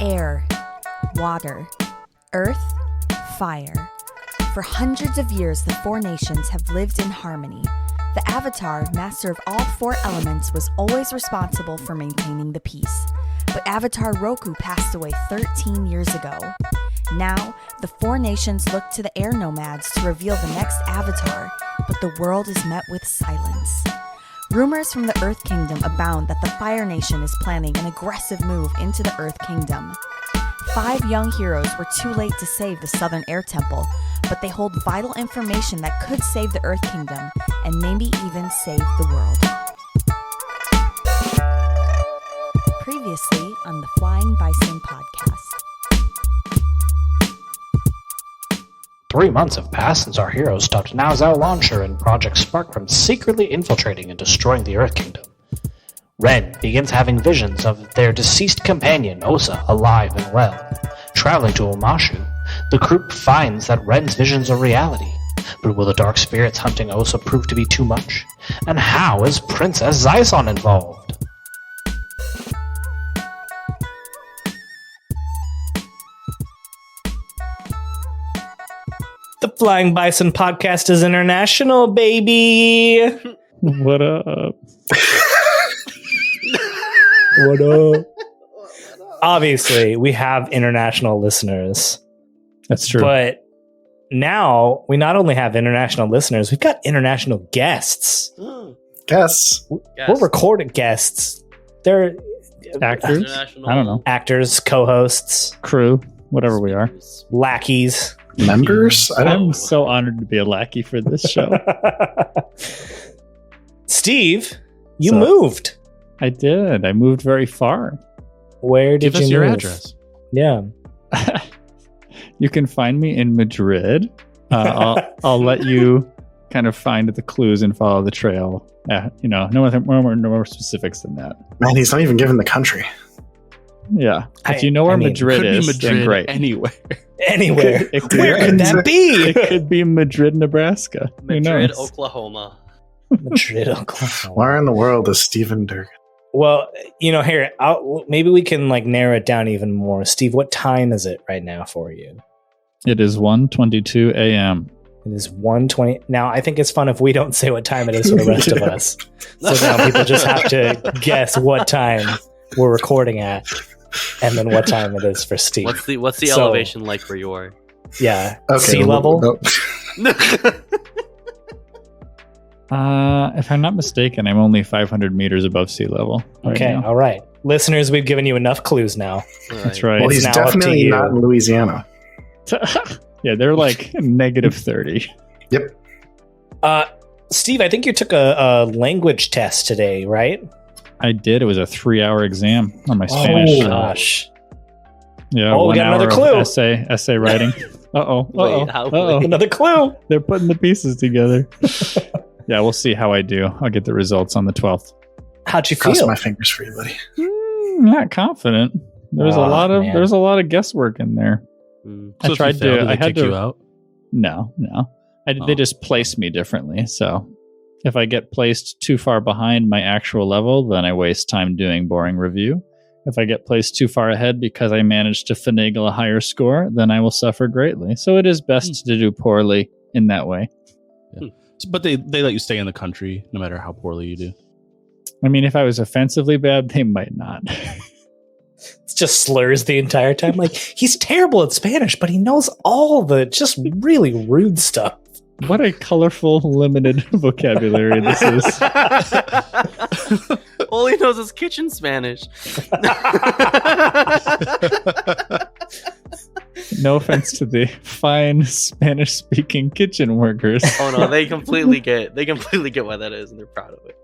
air, water, earth, fire. For hundreds of years, the four nations have lived in harmony. The Avatar, master of all four elements, was always responsible for maintaining the peace. But Avatar Roku passed away 13 years ago. Now, the four nations look to the air nomads to reveal the next Avatar, but the world is met with silence. Rumors from the Earth Kingdom abound that the Fire Nation is planning an aggressive move into the Earth Kingdom. 5 young heroes were too late to save the Southern Air Temple, but they hold vital information that could save the Earth Kingdom and maybe even save the world. Previously on the Flying Bison Podcast. 3 months have passed since our heroes stopped Naozao Launcher and Project Spark from secretly infiltrating and destroying the Earth Kingdom. Ren begins having visions of their deceased companion, Osa, alive and well. Traveling to Omashu, the group finds that Ren's visions are reality. But will the dark spirits hunting Osa prove to be too much? And how is Princess Zeisan involved? The Flying Bison Podcast is international, baby. What up? What up? Obviously, we have international listeners. That's true. But now we not only have international listeners, we've got international guests. Guests. We're recorded guests. They're Actors? I don't know. actors, co-hosts, Crew, whatever we are. lackeys. Members? I'm so honored to be a lackey for this show. Steve, you So- moved. I did. I moved very far. Where did Give you us your move? address. Yeah. You can find me in Madrid. I'll let you kind of find the clues and follow the trail. No more specifics than that. Man, he's not even given the country. Yeah. If I- you know where I mean, Madrid Could be is, then Madrid great. anywhere. Anywhere. It could- Where could that be? It could be Madrid, Nebraska. Who Madrid, knows? Oklahoma. Madrid, Oklahoma. Where in the world is Steven Durgan? Well, here, maybe we can narrow it down even more. Steve, what time is it right now for you? It is 1:22 a.m. It is 1:20. Now, I think it's fun if we don't say what time it is for the rest of us. So now people just have to guess what time we're recording at, and then what time it is for Steve. What's the So- elevation like where you are? Yeah, Okay, sea level. no. If I'm not mistaken, I'm only 500 meters above sea level. right Okay, now. all right. Listeners, we've given you enough clues now. That's right. Well, It's he's now up to definitely you. not in Louisiana. Yeah, they're like negative 30. Yep. Steve, I think you took a language test today, right? I did. It was a 3-hour exam on my Oh, Spanish. gosh. Yeah, Oh, we 1 got hour another of clue. essay writing. Uh-oh. Wait, how- Another clue. They're putting the pieces together. Yeah, we'll see how I do. I'll get the results on the 12th. How'd you Cross feel? my fingers for you, buddy. Not confident. There's Oh, a lot of man. there's a lot of guesswork in there. I So if tried you fail, to. do they I had kick to. you out. No. They Oh. just place me differently. So if I get placed too far behind my actual level, then I waste time doing boring review. If I get placed too far ahead because I managed to finagle a higher score, then I will suffer greatly. So it is best to do poorly in that way. But they let you stay in the country no matter how poorly you do. I mean, if I was offensively bad, they might not. It's just slurs the entire time. Like, he's terrible at Spanish, but he knows all the just really rude stuff. What a colorful, limited vocabulary this is. All he knows is kitchen Spanish. No offense to the fine Spanish-speaking kitchen workers. Oh no, they completely get why that is, and they're proud of it.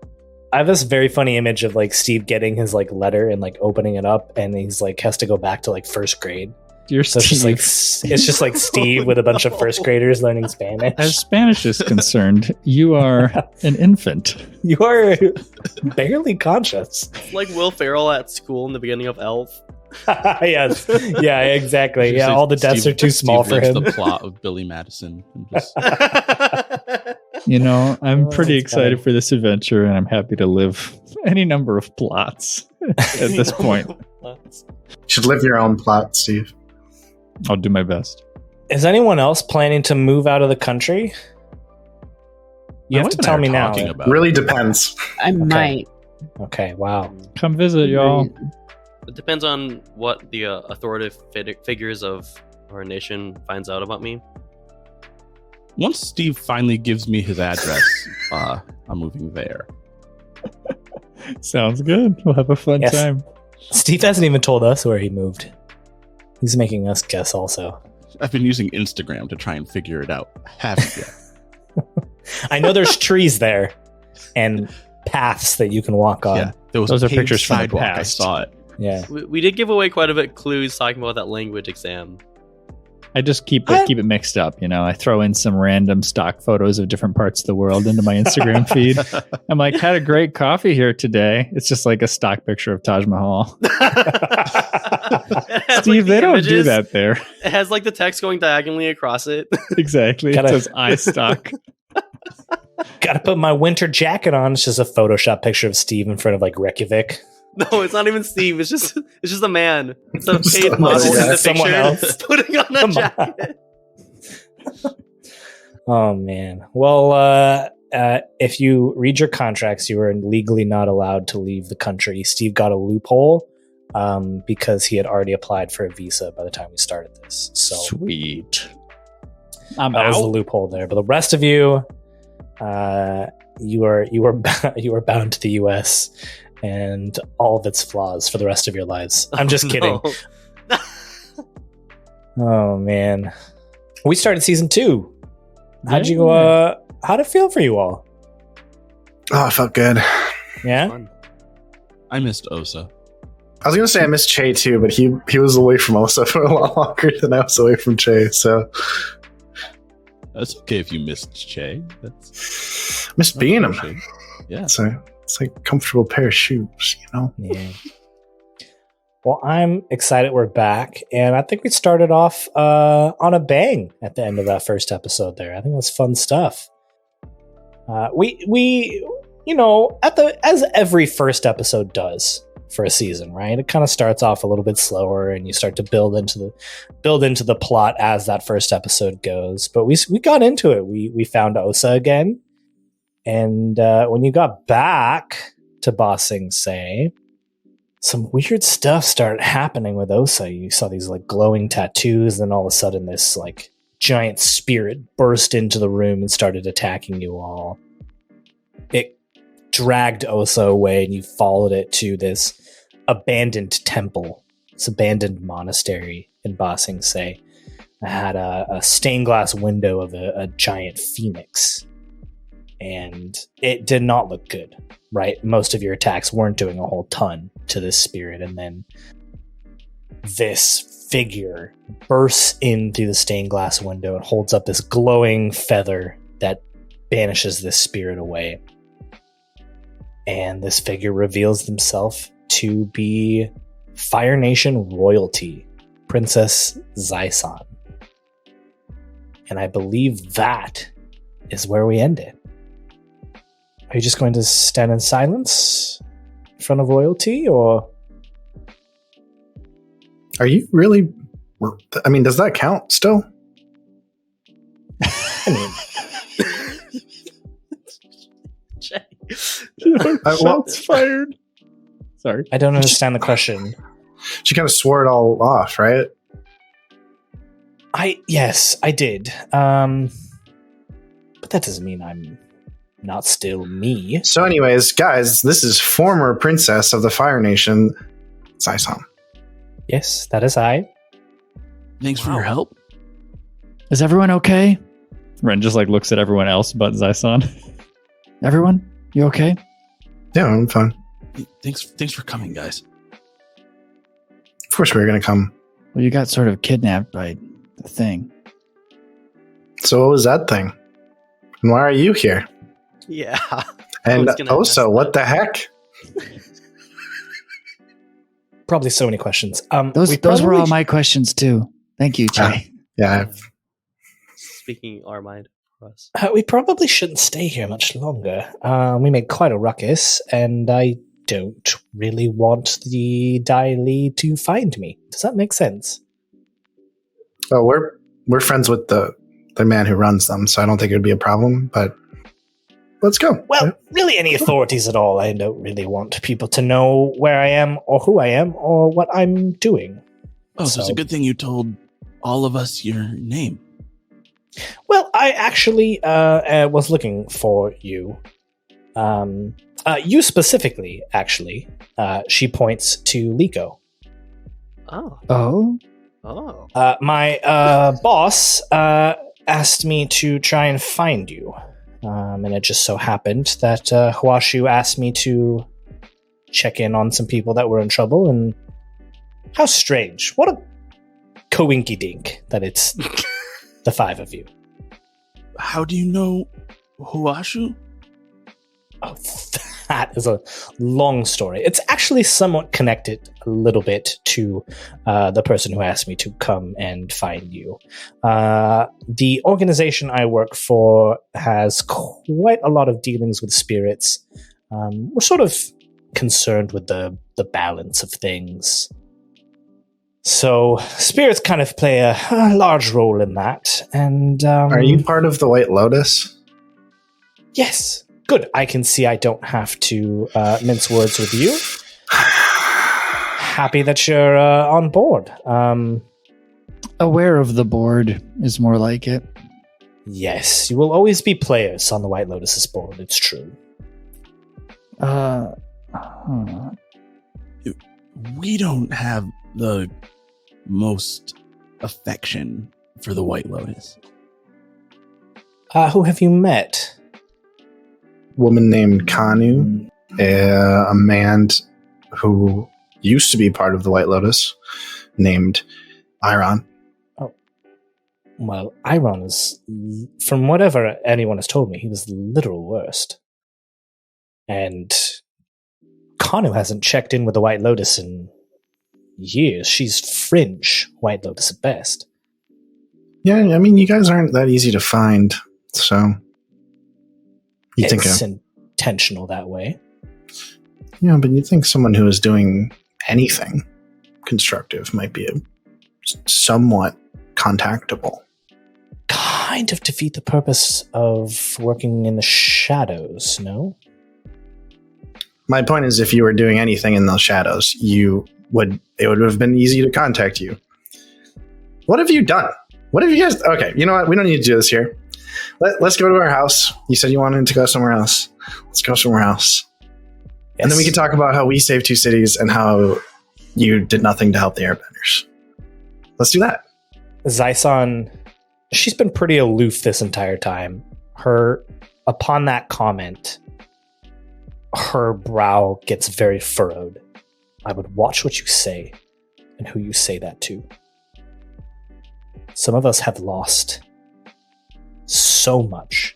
I have this very funny image of Steve getting his letter and opening it up, and he's has to go back to first grade. You're So it's just like Steve with a bunch of first graders learning Spanish. As Spanish is concerned, you are an infant. You are barely conscious. It's like Will Ferrell at school in the beginning of Elf. Yes. Yeah, exactly. Yeah, all the desks are too small for Steve him. reads the plot of Billy Madison. And just, You know, I'm Oh, pretty that's funny. excited for this adventure, and I'm happy to live any number of plots at this point. should live your own plot, Steve. I'll do my best. Is anyone else planning to move out of the country? You Now, have what to am I tell me now. talking about? Really depends. I might. Okay, wow. Come visit, y'all. It depends on what the authoritative figures of our nation finds out about me. Once Steve finally gives me his address, I'm moving there. Sounds good. We'll have a fun Yes. time. Steve hasn't even told us where he moved. He's making us guess also. I've been using Instagram to try and figure it out. Haven't yet. I know there's trees there and paths that you can walk on. Yeah, there was Those a are paved pictures from the sidewalk. I past. saw it. Yeah. We did give away quite a bit clues talking about that language exam. I just keep it mixed up, you know. I throw in some random stock photos of different parts of the world into my Instagram feed. I'm like, had a great coffee here today. It's just like a stock picture of Taj Mahal. Steve, they don't do that there. It has like the text going diagonally across it. Exactly. Gotta- It says I stock. Gotta put my winter jacket on. It's just a Photoshop picture of Steve in front of like Reykjavik. No, it's not even Steve. It's just a man. It's a paid Someone model in the else. Someone picture else. putting on a Come on. jacket. Oh man. Well, if you read your contracts, you are legally not allowed to leave the country. Steve got a loophole because he had already applied for a visa by the time we started this. So Sweet. I'm that was the out. loophole there. But the rest of you, you are bound to the U.S. and all of its flaws for the rest of your lives. I'm just kidding. No. Oh man, we started season 2. How'd it feel for you all? Oh, it felt good. Yeah. Fun. I missed Osa. I was gonna say I missed Che too, but he was away from Osa for a lot longer than I was away from Che. So That's okay if you missed Che. That's missed being him. Yeah. It's like a comfortable pair of shoes, you know. Yeah. Well, I'm excited we're back, and I think we started off on a bang at the end of that first episode. There, I think that's fun stuff. We as every first episode does for a season, right? It kind of starts off a little bit slower, and you start to build into the plot as that first episode goes. But we got into it. We found Osa again, and when you got back to Ba Sing Se, some weird stuff started happening with Osa. You saw these like glowing tattoos, and then all of a sudden this like giant spirit burst into the room and started attacking you all. It dragged Osa away, and you followed it to this abandoned temple, this abandoned monastery in Ba Sing Se. It had a stained glass window of a giant phoenix, and it did not look good, right? Most of your attacks weren't doing a whole ton to this spirit, and then this figure bursts in through the stained glass window and holds up this glowing feather that banishes this spirit away. And this figure reveals himself to be Fire Nation royalty, Princess Zeisan. And I believe that is where we end it. Are you just going to stand in silence in front of royalty, or Are you really? I mean, does that count still? I mean, Shots fired. Sorry. I don't understand the question. She kind of swore it all off, right? Yes, I did. But that doesn't mean I'm not still me. So, anyways, guys, this is former princess of the Fire Nation, Zeisan. Yes, that is I. Thanks for your help. Is everyone okay? Ren just like looks at everyone else but Zeisan. Everyone, you okay? Yeah, I'm fine. Thanks for coming, guys. Of course, we were gonna come. Well, you got sort of kidnapped by the thing. So, what was that thing? And why are you here? Yeah. And was gonna ask Osa, what that. the heck? Probably so many questions. Those were all my questions too. Thank you, Jay. Yeah, Speaking our mind for us. We probably shouldn't stay here much longer. We made quite a ruckus, and I don't really want the Dai Li to find me. Does that make sense? Oh, we're friends with the man who runs them, so I don't think it would be a problem, but let's go. Well, really any authorities at all. I don't really want people to know where I am or who I am or what I'm doing. Oh, so it's a good thing you told all of us your name. Well, I actually was looking for you. You specifically, actually. She points to Leeko. Oh. My boss asked me to try and find you. And it just so happened that Huashu asked me to check in on some people that were in trouble. And how strange. What a coinky-dink that it's the five of you. How do you know Huashu? Oh, that is a long story. It's actually somewhat connected a little bit to the person who asked me to come and find you. The organization I work for has quite a lot of dealings with spirits. We're sort of concerned with the balance of things. So spirits kind of play a large role in that. And are you part of the White Lotus? Yes. Good. I can see I don't have to mince words with you. Happy that you're on board. Aware of the board is more like it. Yes, you will always be players on the White Lotus's board. It's true. We don't have the most affection for the White Lotus. Who have you met? Woman named Kanu, a man who used to be part of the White Lotus named Eiron. Oh, well, Airon is, from whatever anyone has told me, he was the literal worst. And Kanu hasn't checked in with the White Lotus in years. She's fringe White Lotus at best. Yeah, I mean, you guys aren't that easy to find, so... It's intentional that way. Yeah, but you'd think someone who is doing anything constructive might be somewhat contactable. Kind of defeat the purpose of working in the shadows, no? My point is, if you were doing anything in those shadows, it would have been easy to contact you. What have you done? What have you guys... Okay, you know what? We don't need to do this here. Let's go to our house. You said you wanted to go somewhere else. Let's go somewhere else. Yes. And then we can talk about how we saved two cities and how you did nothing to help the Airbenders. Let's do that. Zeisan, she's been pretty aloof this entire time. Upon that comment, her brow gets very furrowed. I would watch what you say and who you say that to. Some of us have lost so much.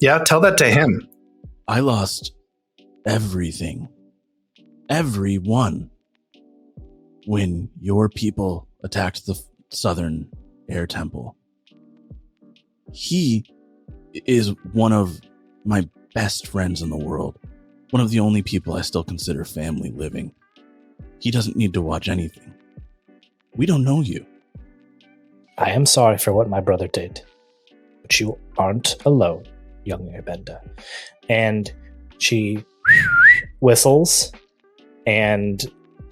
Yeah, tell that to him. I lost everything. Everyone. When your people attacked the Southern Air Temple. He is one of my best friends in the world. One of the only people I still consider family living. He doesn't need to watch anything. We don't know you. I am sorry for what my brother did. But you aren't alone, young Airbender. And she whistles, and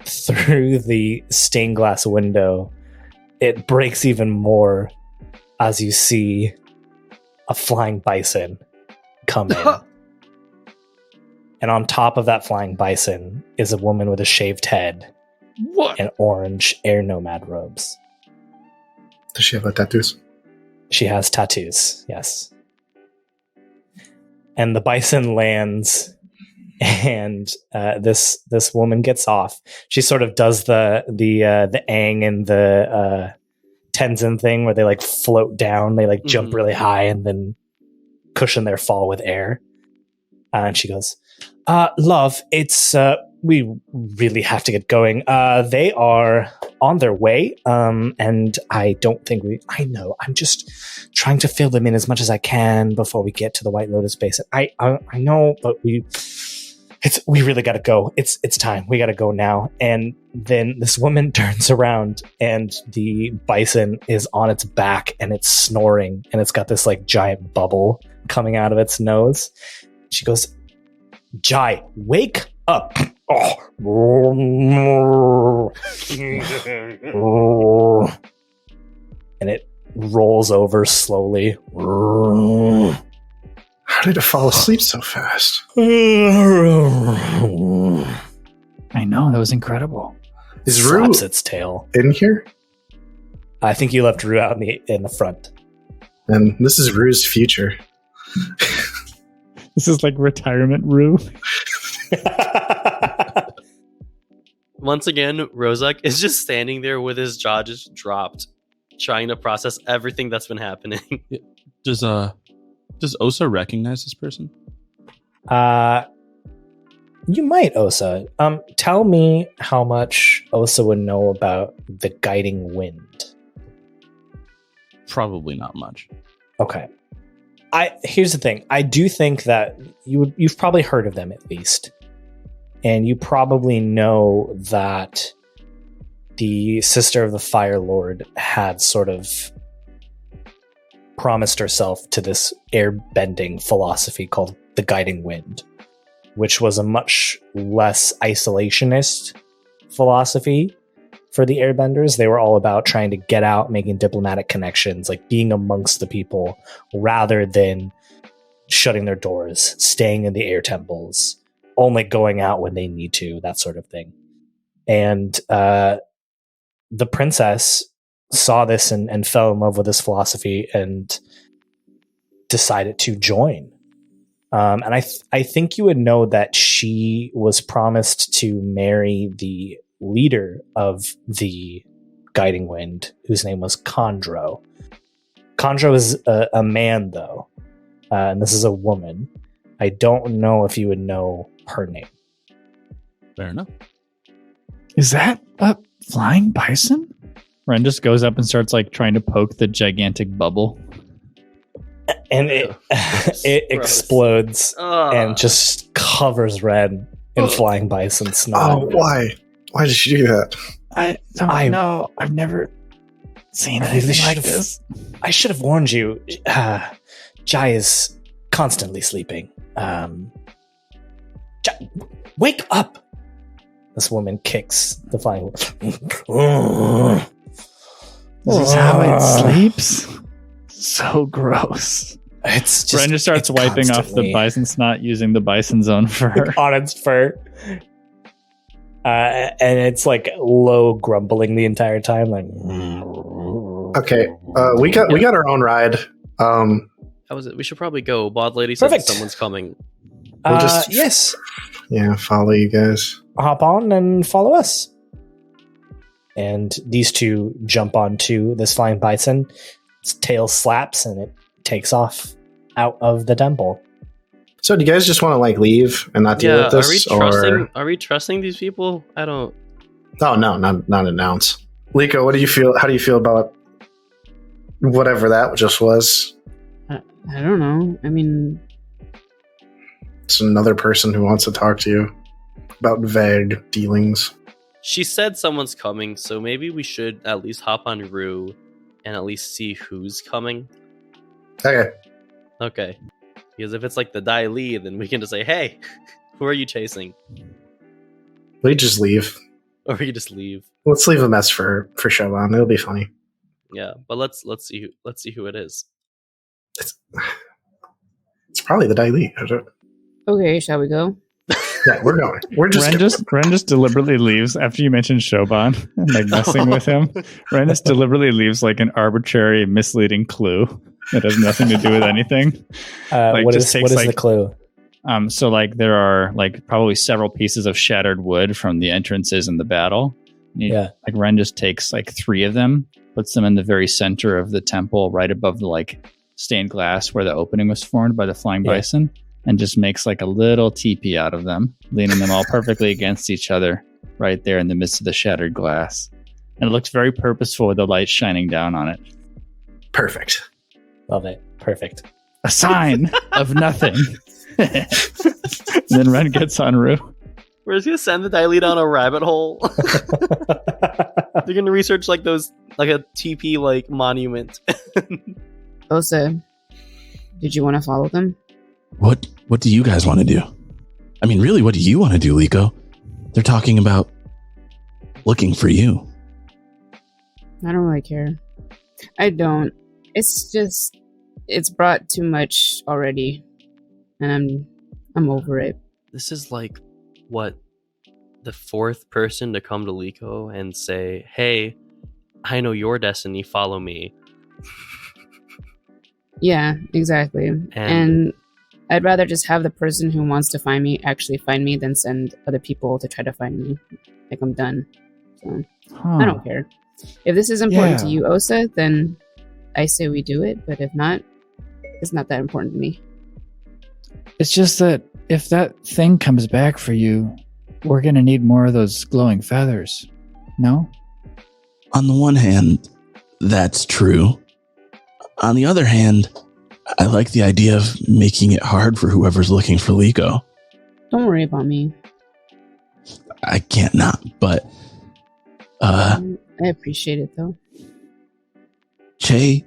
through the stained glass window, it breaks even more as you see a flying bison come in. And on top of that flying bison is a woman with a shaved head and orange air nomad robes. Does she have tattoos? She has tattoos, yes. And the bison lands, and this woman gets off. She sort of does the Aang and the Tenzin thing where they like float down, they like jump really high and then cushion their fall with air. And she goes, love, it's we really have to get going. They are on their way, and I don't think I know. I'm just trying to fill them in as much as I can before we get to the White Lotus base. I know, but we really got to go. It's time. We got to go now. And then this woman turns around and the bison is on its back and it's snoring and it's got this like giant bubble coming out of its nose. She goes, Jai, wake up. And it rolls over slowly. How did it fall asleep so fast? I know, that was incredible. Is Rue Slaps its tail. in here? I think you left Rue out in the front. And this is Rue's future. This is like retirement Rue. Once again, Rozak is just standing there with his jaw just dropped, trying to process everything that's been happening. Does Osa recognize this person? You might, Osa. Tell me how much Osa would know about the guiding wind. Probably not much. Okay. Here's the thing. I do think that you've probably heard of them at least. And you probably know that the Sister of the Fire Lord had sort of promised herself to this airbending philosophy called the Guiding Wind, which was a much less isolationist philosophy for the airbenders. They were all about trying to get out, making diplomatic connections, like being amongst the people rather than shutting their doors, staying in the air temples, only going out when they need to, that sort of thing. And the princess saw this and fell in love with this philosophy and decided to join. And I think you would know that she was promised to marry the leader of the Guiding Wind, whose name was Chondro. Chondro is a man, though, and this is a woman. I don't know if you would know her name. Fair enough. Is that a flying bison? Ren just goes up and starts like trying to poke the gigantic bubble. And it explodes and just covers Ren in flying bison snow. Oh, why? Why did she do that? I don't know. I've never seen anything like this. I should have warned you. Jai is constantly sleeping. Jai, wake up! This woman kicks the flying. This is how it sleeps. So gross. It's just, Ren just starts wiping off the bison snot using the bison's own fur. On its fur. And it's like low grumbling the entire time, like. Okay, we got our own ride. How was it? We should probably go. Bod Lady said Perfect. someone's coming. We'll just yes. Yeah, follow you guys. Hop on and follow us. And these two jump onto this flying bison. Its tail slaps and it takes off out of the temple. So, do you guys just want to like leave and not deal with this? Are we trusting these people? I don't. Oh no, not announce. Leeko, what do you feel? How do you feel about whatever that just was? I don't know. I mean, it's another person who wants to talk to you about vague dealings. She said someone's coming, so maybe we should at least hop on Rue and at least see who's coming. Okay. Because if it's like the Dai Li, then we can just say, "Hey, who are you chasing?" We just leave. Or we can just leave. Let's leave a mess for Shoban. It'll be funny. Yeah, but let's see who it is. It's probably the Dai Li. okay, shall we go? Yeah, we're going. We're just Ren just deliberately leaves after you mentioned Shoban and like messing with him. Ren just deliberately leaves like an arbitrary, misleading clue that has nothing to do with anything. What is the clue? So like there are like probably several pieces of shattered wood from the entrances in the battle. Like Ren just takes like 3 of them, puts them in the very center of the temple, right above the like stained glass where the opening was formed by the flying bison. And just makes like a little teepee out of them, leaning them all perfectly against each other right there in the midst of the shattered glass. And it looks very purposeful with the light shining down on it. perfect. Love it. Perfect. A sign of nothing. then Ren gets on Rue. We're just gonna send the Daily down a rabbit hole. They're gonna research like those, like a TP like monument. Osa, did you want to follow them? What do you guys want to do? I mean, really, what do you want to do, Leeko? They're talking about looking for you. I don't really care. I don't. It's just, it's brought too much already, and I'm over it. This is like, what, the fourth person to come to Leeko and say, "Hey, I know your destiny. Follow me." Yeah, exactly. And I'd rather just have the person who wants to find me actually find me than send other people to try to find me. Like, I'm done. So I don't care. If this is important to you, Osa, then I say we do it. But if not, it's not that important to me. It's just that if that thing comes back for you, we're going to need more of those glowing feathers. No? On the one hand, that's true. On the other hand, I like the idea of making it hard for whoever's looking for Leeko. Don't worry about me. I can't not, but I appreciate it though. Che,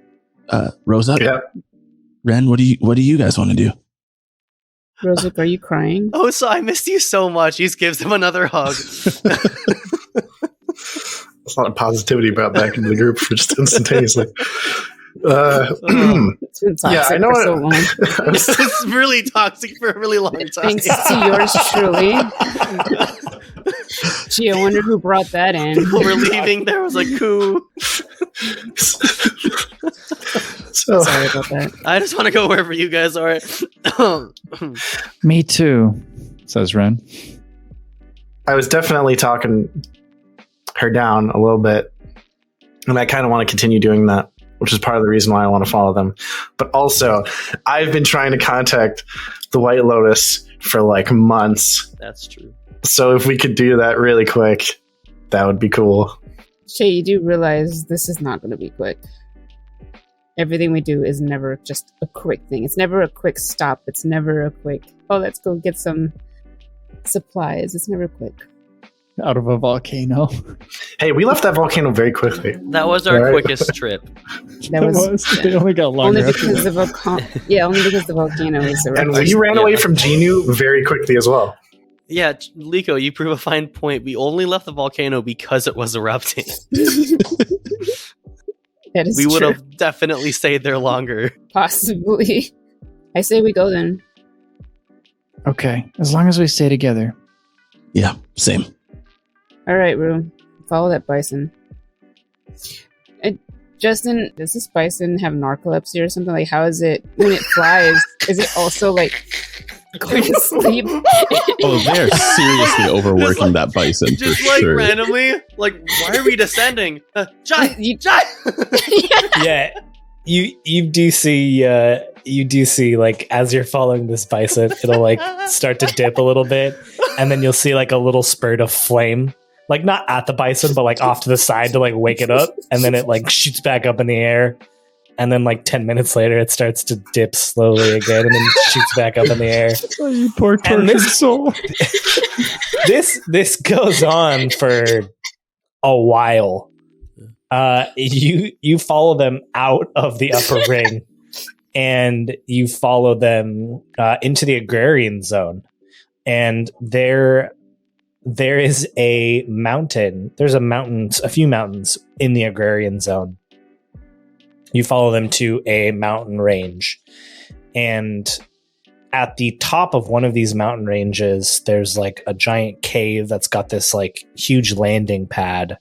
Rosa, Ren, what do you guys want to do? Rosic, are you crying? Oh, so I missed you so much. He just gives him another hug. A lot of positivity brought back into the group for just instantaneously. It's been toxic I know for so long. This is really toxic for a really long time. Thanks to yours truly. Gee, I wonder who brought that in. We're leaving. There was a coup. So, Sorry about that. I just want to go wherever you guys are. Me too, says Ren. I was definitely talking her down a little bit, and I kind of want to continue doing that, which is part of the reason why I want to follow them. But also, I've been trying to contact the White Lotus for like months. That's true. So if we could do that really quick, that would be cool. Shay, you do realize this is not going to be quick. Everything we do is never just a quick thing. It's never a quick stop. It's never a quick, oh, let's go get some supplies. It's never quick. Out of a volcano. Hey, we left that volcano very quickly. That was our Right. quickest trip. That was They only got longer. only after because that. the only because the volcano is And erupting. we ran away from Genu very quickly as well. Yeah, Leeko, you prove a fine point. We only left the volcano because it was erupting. That is We would true. have definitely stayed there longer. Possibly. I say we go then. Okay, as long as we stay together. Yeah, same. All right, Rue. Follow that bison. Justin, does this bison have narcolepsy or something? Like, how is it when it flies? Is it also like going to sleep? Oh, they're seriously overworking that bison for Just like sure. randomly, like, why are we descending? Jai! You- Jai! Yeah, you do see like as you're following this bison, it'll like start to dip a little bit, and then you'll see like a little spurt of flame, like not at the bison, but like off to the side to like wake it up, and then it like shoots back up in the air, and then like 10 minutes later, it starts to dip slowly again, and then shoots back up in the air. Oh, you poor And tortured soul. This goes on for a while. You follow them out of the upper ring, and you follow them into the agrarian zone, and there is a mountain. There's a few mountains in the agrarian zone. You follow them to a mountain range, and at the top of one of these mountain ranges, there's like a giant cave that's got this like huge landing pad,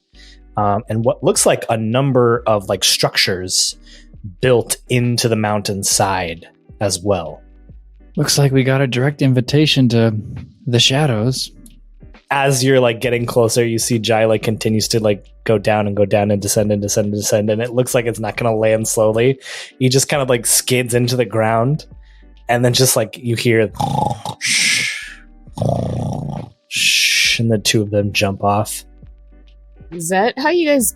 and what looks like a number of like structures built into the mountainside as well. Looks like we got a direct invitation to the shadows. As you're like getting closer, you see Jai like continues to like go down and descend and descend and descend, and it looks like it's not going to land slowly. He just kind of like skids into the ground, and then just like you hear and the two of them jump off. Is that how you guys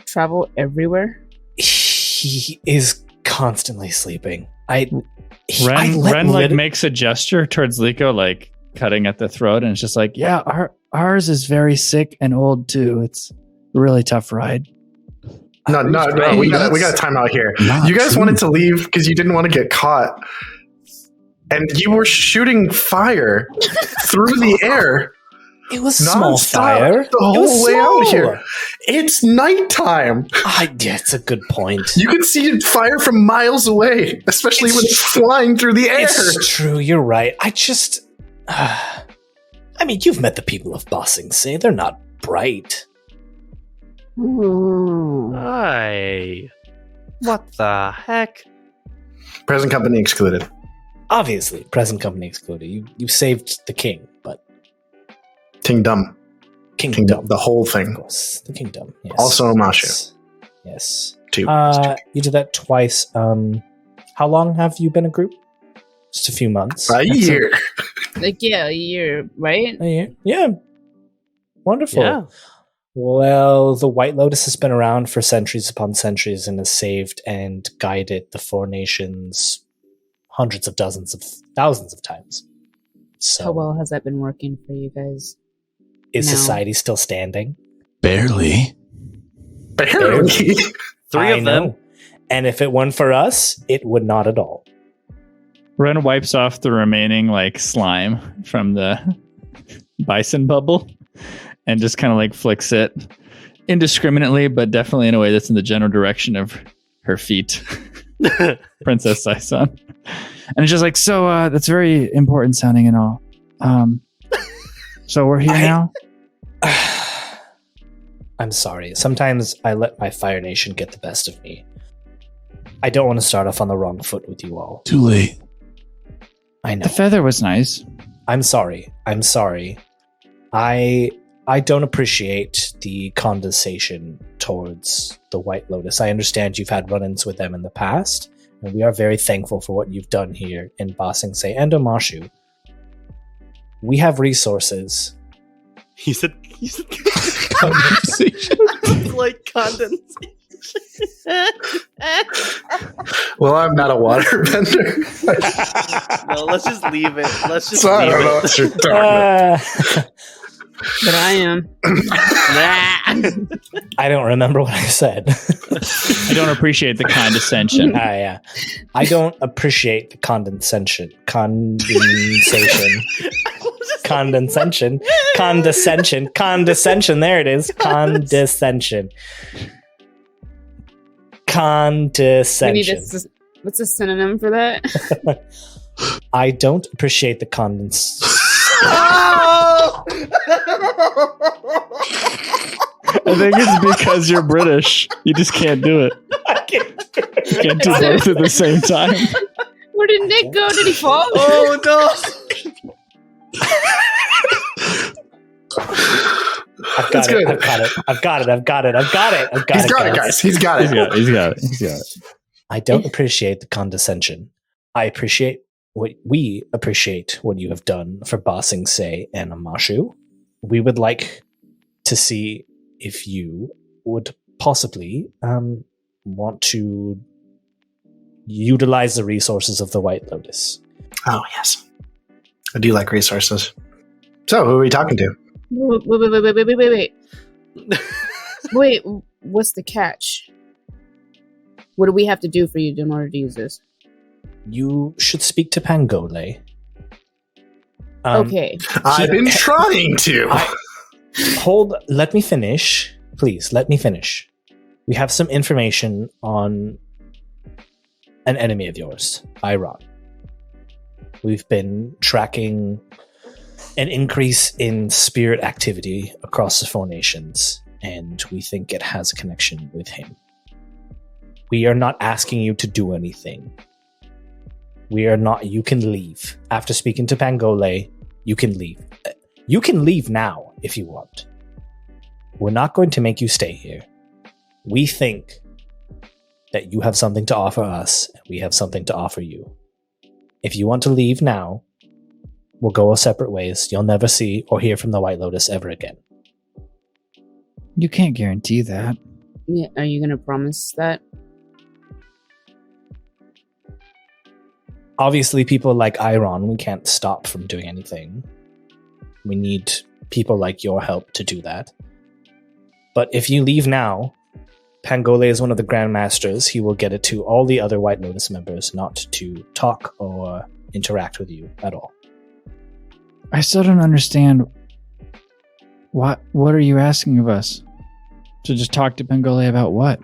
travel everywhere? He is constantly sleeping. Ren like makes a gesture towards Leeko, like cutting at the throat, and it's just like, yeah, ours is very sick and old too. It's a really tough ride. No, we got a timeout here. You guys wanted to leave because you didn't want to get caught, and you were shooting fire through the air. It was small fire. The whole way out here. It's nighttime. Yeah, it's a good point. You can see fire from miles away, especially when it's flying through the air. It's true. You're right. You've met the people of Bossing Say. They're not bright. Hi. What the heck? Present company excluded. Obviously, present company excluded. You saved the king, but Kingdom. The whole thing. Of course, the kingdom. Yes. Also Mashu. Yes. Two. You did that twice. How long have you been a group? Just a few months. A year. A year, right? A year. Yeah. Wonderful. Yeah. Well, the White Lotus has been around for centuries upon centuries and has saved and guided the four nations hundreds of dozens of thousands of times. So, how well has that been working for you guys? Is society still standing? Barely. Barely. Three of them. Know. And if it weren't for us, it would not at all. Ren wipes off the remaining slime from the bison bubble and just kind of flicks it indiscriminately, but definitely in a way that's in the general direction of her feet. Princess Zeisan. And it's just so that's very important sounding and all. So we're here now? I'm sorry. Sometimes I let my Fire Nation get the best of me. I don't want to start off on the wrong foot with you all. Too late. I know. The feather was nice. I'm sorry. I don't appreciate the condescension towards the White Lotus. I understand you've had run-ins with them in the past, and we are very thankful for what you've done here in Ba Sing Se and Omashu. We have resources. He said condensation. Like condensation. Well, I'm not a waterbender. No, let's just leave it. I don't know what you're talking about. But I am. I don't remember what I said. I don't appreciate the condescension. Yeah. I don't appreciate the condescension. Condescension. There it is. Condescension. What's a synonym for that? I don't appreciate the condescension. I think it's because you're British. You just can't do it. You can't do both at the same time. Where did Nick go? Did he fall? Oh no! I've got it, guys. He's got it. I don't appreciate the condescension. We appreciate what you have done for Ba Sing Se and Omashu. We would like to see if you would possibly want to utilize the resources of the White Lotus. Oh, yes. I do like resources. So, who are we talking to? Wait, what's the catch? What do we have to do for you in order to use this? You should speak to Pangole. Okay. I've been trying to. Let me finish. Please, let me finish. We have some information on an enemy of yours, Eiron. We've been tracking an increase in spirit activity across the four nations, and we think it has a connection with him. We are not asking you to do anything. You can leave. After speaking to Pangole, you can leave. You can leave now if you want. We're not going to make you stay here. We think that you have something to offer us, and we have something to offer you. If you want to leave now, we'll go our separate ways. You'll never see or hear from the White Lotus ever again. You can't guarantee that. Yeah, are you going to promise that? Obviously, people like Eiron, we can't stop from doing anything. We need people like your help to do that. But if you leave now, Pangole is one of the Grandmasters. He will get it to all the other White Lotus members not to talk or interact with you at all. I still don't understand. What are you asking of us? To just talk to Pangole about what?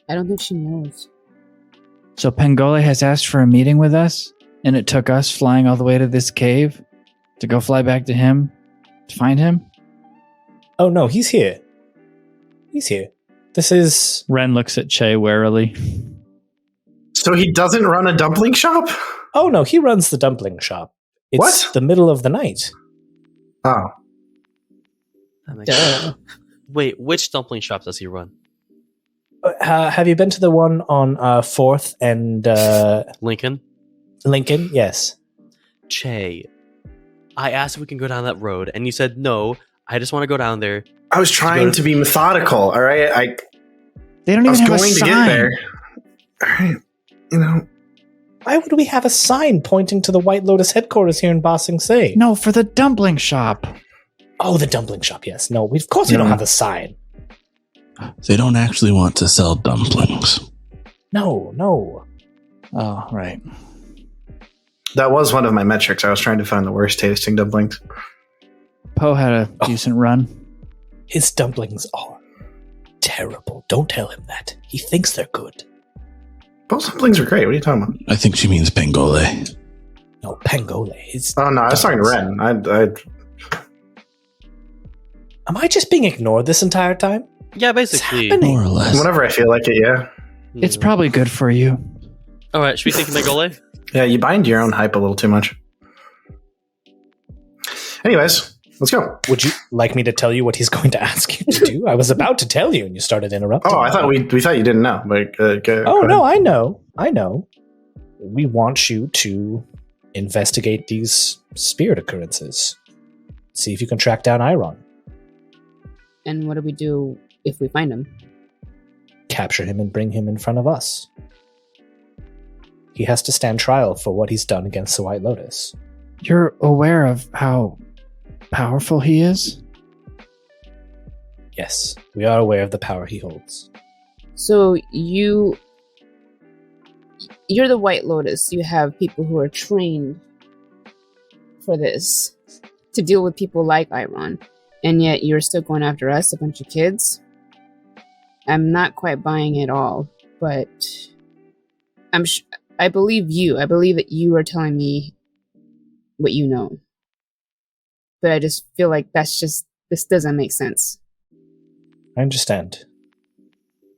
I don't think she knows. So Pangole has asked for a meeting with us, and it took us flying all the way to this cave to go fly back to him to find him? Oh no, he's here. He's here. This is... Ren looks at Che warily. So he doesn't run a dumpling shop? Oh no, he runs the dumpling shop. It's What? the middle of the night. Oh. That makes sense. Wait, which dumpling shop does he run? Have you been to the one on 4th and Lincoln? Lincoln? Yes. Che, I asked if we can go down that road, and you said no. I just want to go down there. I was trying to be methodical, all right? They don't I was even have going a to sign. get there. All right. You know, Why would we have a sign pointing to the White Lotus headquarters here in Ba Sing Se? No, for the dumpling shop. Oh, the dumpling shop, yes. No, of course we don't have a sign. They don't actually want to sell dumplings. No. Oh, right. that was one of my metrics. I was trying to find the worst tasting dumplings. Poe had a decent run. His dumplings are terrible. Don't tell him that. He thinks they're good. Those dumplings are great. What are you talking about? I think she means Pangole. No, Pangole. His Oh, no, I was talking to Ren. Am I just being ignored this entire time? Yeah, basically. happening? More or less. Whenever I feel like it, yeah. It's probably good for you. All right, should we take Megole? Yeah, you bind your own hype a little too much. Anyways, let's go. Would you like me to tell you what he's going to ask you to do? I was about to tell you, and you started interrupting. Oh, I me. thought we thought you didn't know. But, go Oh ahead. no, I know. We want you to investigate these spirit occurrences. See if you can track down Eiron. And what do we do if we find him? Capture him and bring him in front of us. He has to stand trial for what he's done against the White Lotus. You're aware of how powerful he is? Yes, we are aware of the power he holds. So you're the White Lotus. You have people who are trained for this, to deal with people like Eiron, and yet you're still going after us, a bunch of kids. I'm not quite buying it all, but I believe you. I believe that you are telling me what you know. But I just feel like this doesn't make sense. I understand.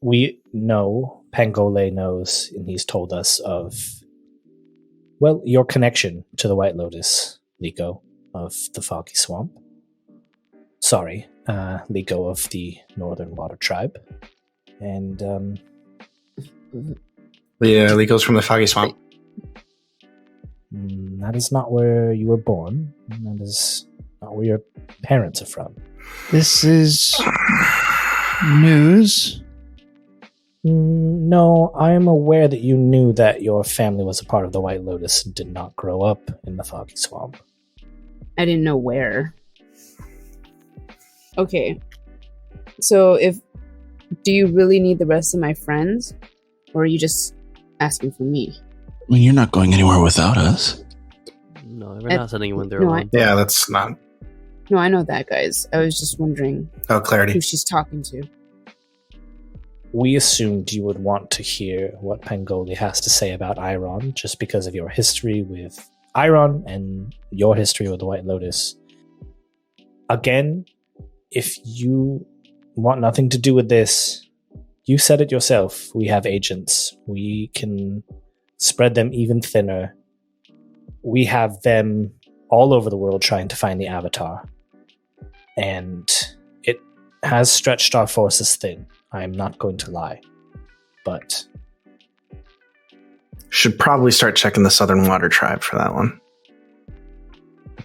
We know, Pangole knows, and he's told us of, well, your connection to the White Lotus, Leeko, of the Foggy Swamp. Sorry, Leeko of the Northern Water Tribe. And, Yeah, Leeko's from the Foggy Swamp. that is not where you were born. That is not where your parents are from. This is news. No, I am aware that you knew that your family was a part of the White Lotus and did not grow up in the Foggy Swamp. I didn't know where. Okay. So do you really need the rest of my friends? Or are you just asking for me? I mean, you're not going anywhere without us. No, we're not sending anyone there no, alone. Yeah, that's not. No, I know that, guys. I was just wondering Oh, who clarity. she's talking to. We assumed you would want to hear what Pangole has to say about Eiron, just because of your history with Eiron and your history with the White Lotus. Again, if you want nothing to do with this, you said it yourself. We have agents. We can spread them even thinner. We have them all over the world trying to find the Avatar. And it has stretched our forces thin. I am not going to lie. But Should probably start checking the Southern Water Tribe for that one.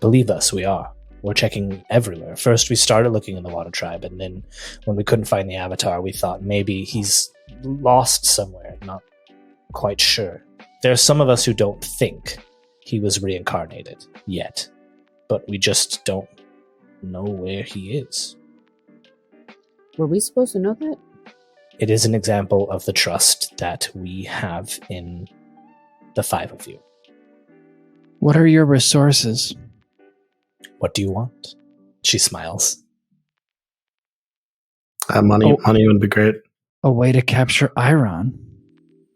believe us, we are. We're checking everywhere. First, we started looking in the Water Tribe, and then when we couldn't find the Avatar, we thought maybe he's lost somewhere. Not quite sure. There are some of us who don't think he was reincarnated yet. but we just don't know where he is. Were we supposed to know that? It is an example of the trust that we have in the 5 of you. What are your resources? What do you want? She smiles. Money would be great. A way to capture Eiron.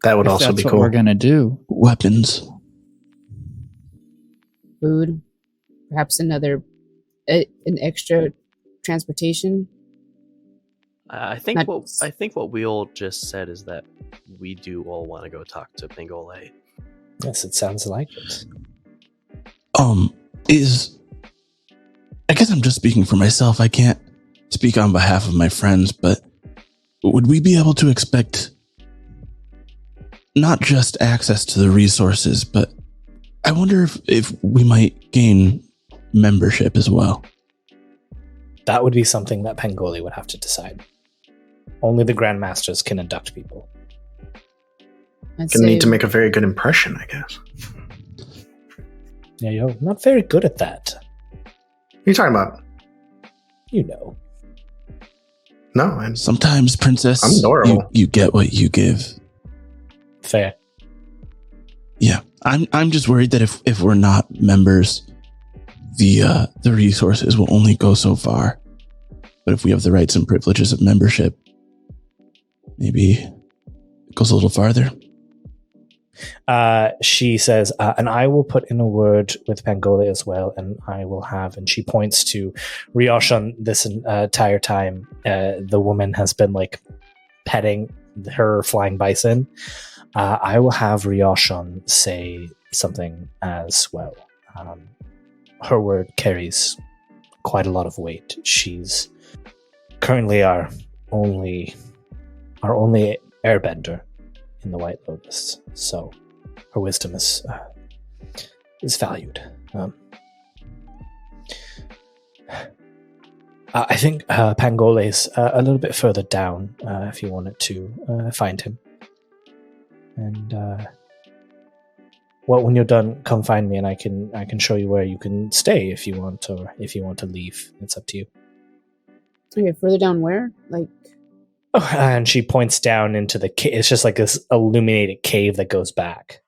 That would If also that's be what cool. we're gonna do. Weapons. Food? Perhaps an extra transportation? I think Not- what we all just said is that we do all want to go talk to Pangole. Yes, it sounds like it. I guess I'm just speaking for myself. I can't speak on behalf of my friends, but would we be able to expect not just access to the resources, but I wonder if we might gain membership as well. That would be something that Pangoli would have to decide. Only the Grandmasters can induct people. I'd Gonna need to say- make a very good impression, I guess. Yeah, you're not very good at that. What are you talking about? You know. No, I'm Sometimes, Princess, I'm adorable. you get what you give. Fair. Yeah, I'm just worried that if we're not members, the resources will only go so far. But if we have the rights and privileges of membership, maybe it goes a little farther. She says, and I will put in a word with Pangoli as well, and I will have, and she points to Ryoshan this entire time. The woman has been like petting her flying bison. I will have Ryoshan say something as well. Her word carries quite a lot of weight. She's currently our only airbender in the White Lotus, so her wisdom is valued. I think Pangole's a little bit further down if you wanted to find him. And well, when you're done, come find me, and I can show you where you can stay if you want, or if you want to leave. It's up to you. Okay, further down where? Like, Oh, and she points down into the cave. It's just like this illuminated cave that goes back.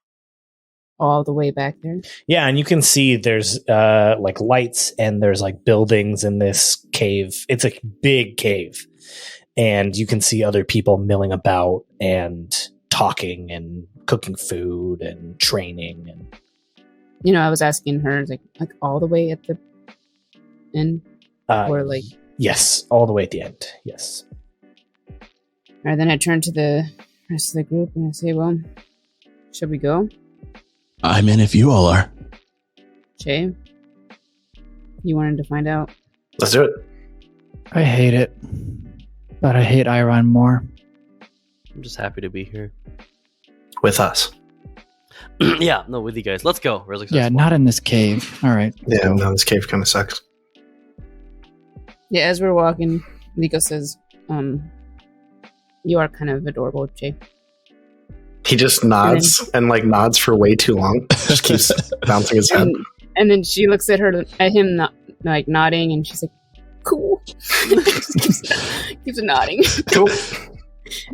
all the way back there? Yeah, and you can see there's like lights and there's like buildings in this cave. It's a big cave. And you can see other people milling about and talking and cooking food and training. And You know, I was asking her, like all the way at the end? Or like... Yes, all the way at the end. Yes. All right, then I turn to the rest of the group and I say, well, should we go? I'm in if you all are. Shay? You wanted to find out? Let's do it. I hate it, but I hate Eiron more. I'm just happy to be here. With us. Yeah, no, with you guys. Let's go. Really Yeah, successful. not in this cave. All right. Yeah, no, this cave kind of sucks. Yeah, as we're walking, Leeko says, you are kind of adorable, Jay. He just nods and like nods for way too long. Just keeps bouncing his head. And then she looks at him like nodding, and she's like, cool. keeps nodding. Cool.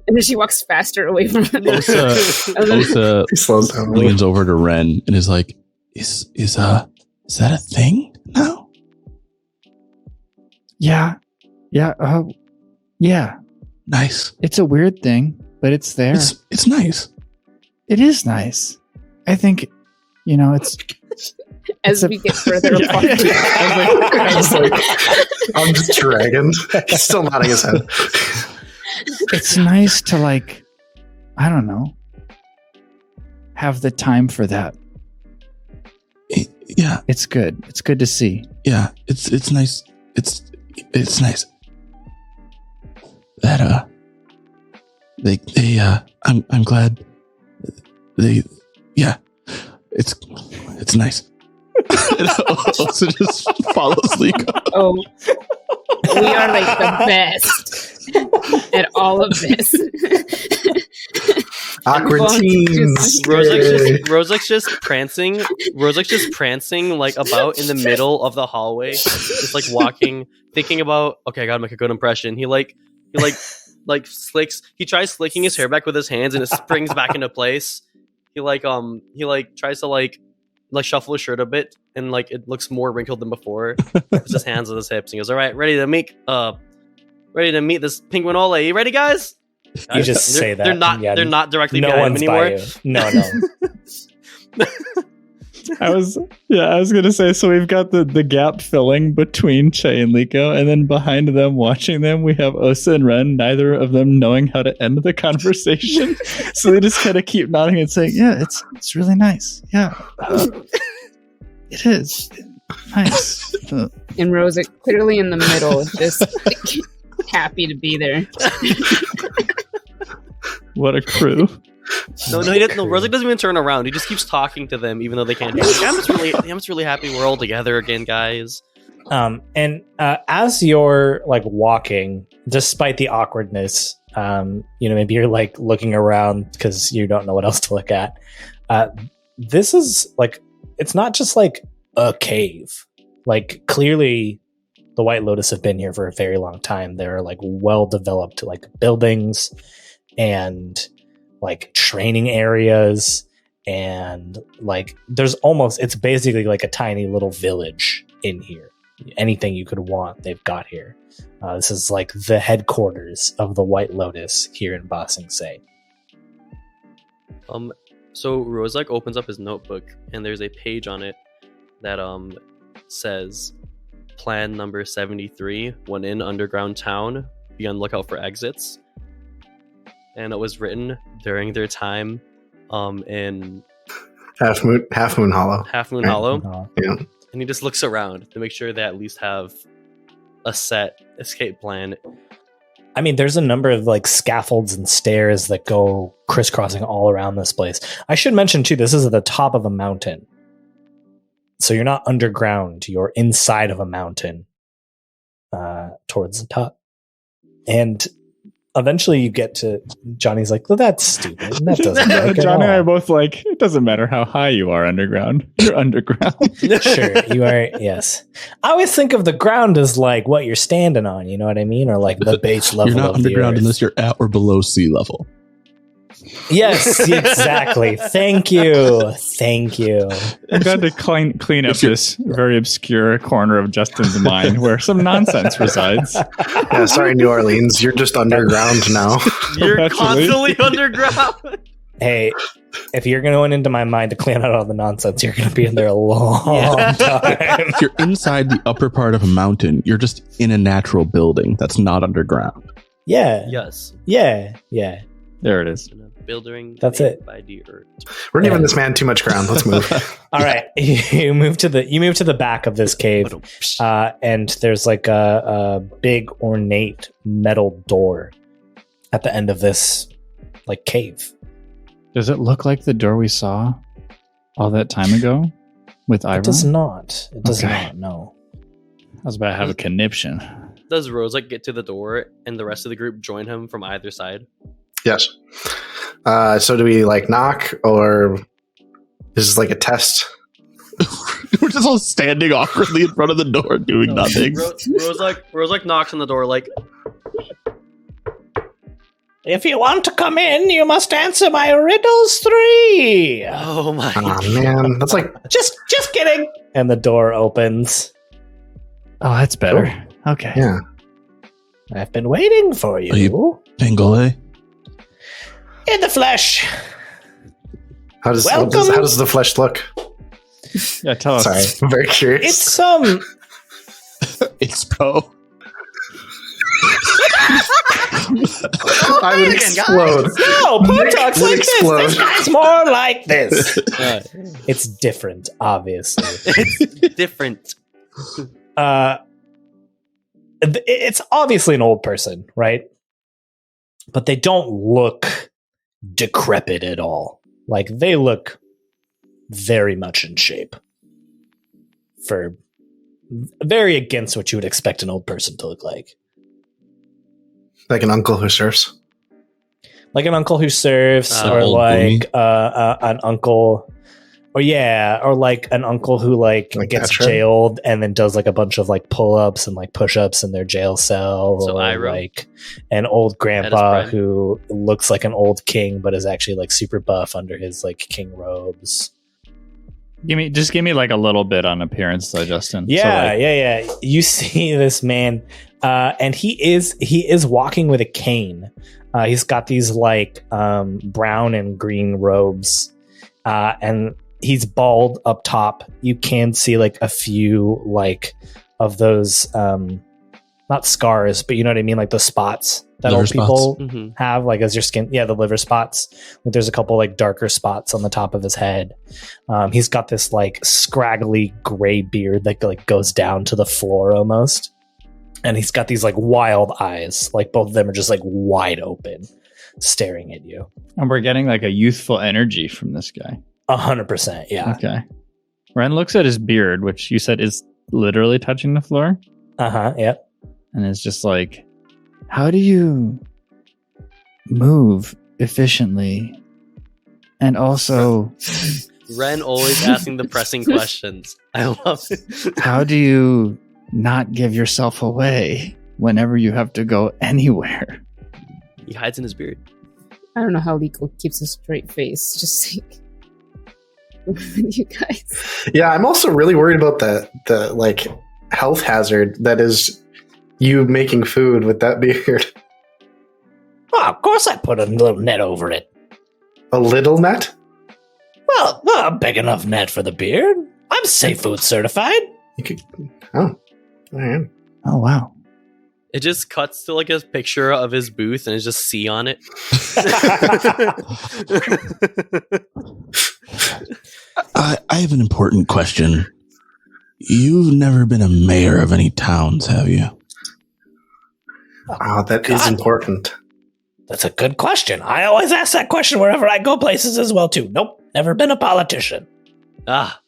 And then she walks faster away from him. Osa He slows down. leans over to Ren and is like, "Is that a thing now?" Yeah. Nice. It's a weird thing, but it's there. It's nice. It is nice. I think, it's As we get further apart. I'm just dragging. He's still nodding his head. it's nice to I don't know, have the time for that. Yeah, It's good. It's good to see. yeah. It's nice. It's nice. That I'm glad it's nice. And Osa just follows Leeko. Oh, we are like the best at all of this. Awkward Well, teens. Rozek's just prancing. Rozek's just prancing like about in the middle of the hallway, just like walking, thinking about. Okay, I gotta make a good impression. He slicks. He tries slicking his hair back with his hands, and it springs back into place. He tries to like shuffle his shirt a bit, and like it looks more wrinkled than before. Puts his hands on his hips, and he goes, "All right, ready to meet this penguinole. You ready, guys?" You just say that. They're not directly no behind him one's anymore. by you. No. I was gonna say, so we've got the gap filling between Che and Leeko, and then behind them, watching them, we have Osa and Ren, neither of them knowing how to end the conversation. So they just kind of keep nodding and saying, "Yeah, it's really nice. Yeah, it is nice." And Rose clearly in the middle, just happy to be there. What a crew! No, he doesn't. No, Rozek doesn't even turn around. He just keeps talking to them, even though they can't hear. Like, I'm just really happy we're all together again, guys. And as you're like walking, despite the awkwardness, maybe you're like looking around because you don't know what else to look at. This is like, it's not just like a cave. Like clearly, the White Lotus have been here for a very long time. There are like well-developed like buildings and like training areas, and like it's basically like a tiny little village in here. Anything you could want, they've got here. This is like the headquarters of the White Lotus here in Ba Sing Se. So Rozek opens up his notebook, and there's a page on it that says plan number 73, when in underground town, be on lookout for exits. And it was written during their time in Half Moon Hollow. Half Moon Hollow. Yeah. And he just looks around to make sure they at least have a set escape plan. I mean, there's a number of like scaffolds and stairs that go crisscrossing all around this place. I should mention too, this is at the top of a mountain. So you're not underground, you're inside of a mountain towards the top. And eventually you get to Johnny's like, well, that's stupid. That doesn't work. Johnny and I are both like, it doesn't matter how high you are underground. You're underground. Sure, you are. Yes. I always think of the ground as like what you're standing on. You know what I mean? Or like the base level. You're not of underground the earth. unless you're at or below sea level. Yes, exactly. Thank you. I'm glad to clean up this very obscure corner of Justin's mind where some nonsense resides. Yeah, sorry, New Orleans. You're just underground now. You're Actually. constantly underground. Hey, if you're going into my mind to clean out all the nonsense, you're going to be in there a long time. If you're inside the upper part of a mountain, you're just in a natural building that's not underground. Yeah. Yes. Yeah. There it is. Building. That's made it. By the earth. We're giving this man too much ground. Let's move. All right, you move to the back of this cave, and there's like a big ornate metal door at the end of this like cave. Does it look like the door we saw all that time ago with Eiron? It does not. It does Okay. not. No. I was about to have a conniption. Does Rozek get to the door and the rest of the group join him from either side? Yes. So do we like knock, or this is like a test? We're just all standing awkwardly in front of the door doing nothing. Rozek knocks on the door like, If you want to come in, you must answer my riddles 3. oh my Oh man, that's like Just kidding. And the door opens. Oh, that's better. Okay. yeah. I've been waiting for you. Are you- Pangole? In the flesh. How does Welcome. how does the flesh look? Yeah, tell us. Sorry, I'm very curious. It's It's pro. I would explode. No, Poe talks would like explode. this. This guy's more like this. God. It's different, obviously. It's different. It's obviously an old person, right? But they don't look decrepit at all. Like, they look very much in shape. Very against what you would expect an old person to look like. Like an uncle who surfs. Like an uncle who serves, or Old like an uncle, or like an uncle who like gets Petra? jailed and then does like a bunch of like pull-ups and like push-ups in their jail cell, So or Eiron? like an old grandpa prime. who looks like an old king but is actually like super buff under his like king robes. Give me like a little bit on appearance though, Justin. Yeah. You see this man, and he is walking with a cane. He's got these like brown and green robes, and he's bald up top. You can see like a few like of those not scars, but you know what I mean, like the spots that Liver old people Mhm. have, like as your skin. Yeah, the liver spots. Like, there's a couple like darker spots on the top of his head. He's got this like scraggly gray beard that like goes down to the floor almost, and he's got these like wild eyes. Like both of them are just like wide open, staring at you. And we're getting like a youthful energy from this guy. 100%. Yeah. Okay. Ren looks at his beard, which you said is literally touching the floor, Yep. and is just like, how do you move efficiently? And also, Ren always asking the pressing questions. I love it. how do you not give yourself away whenever you have to go anywhere? He hides in his beard. I don't know how Leeko keeps a straight face. Just like you guys. Yeah, I'm also really worried about the like health hazard that is you making food with that beard. Oh, of course I put a little net over it. A little net? Well, a big enough net for the beard. I'm safe food certified. You could. Oh, all right. Oh, wow. It just cuts to like a picture of his booth and it's just C on it. I have an important question. You've never been a mayor of any towns, have you? Oh, that is God. important. That's a good question. I always ask that question wherever I go places as well, too. Nope, never been a politician. Ah.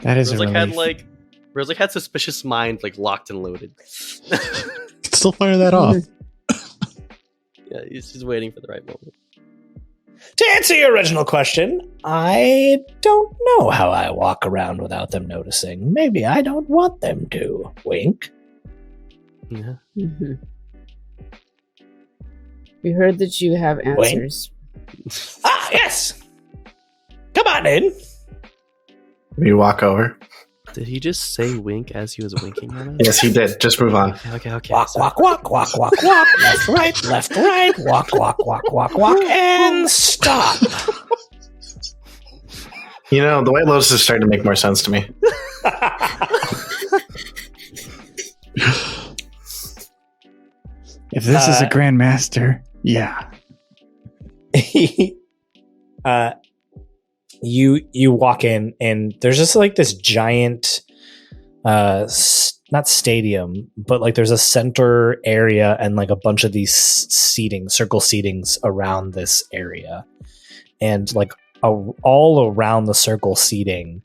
That is a Rose relief. had suspicious mind like locked and loaded. Still fire that off. Yeah, he's just waiting for the right moment. To answer your original question, I don't know how I walk around without them noticing. Maybe I don't want them to. Wink. Yeah. Mm-hmm. We heard that you have answers. Ah, yes! Come on in. We walk over. Did he just say wink as he was winking at us? Yes, he did. Just move on. Okay. Walk, sorry. walk. Left, right. Walk, and stop. You know, the White Lotus is starting to make more sense to me. If this is a grandmaster, yeah. You walk in and there's just like this giant not stadium, but like there's a center area and like a bunch of these circle seatings around this area, and like all around the circle seating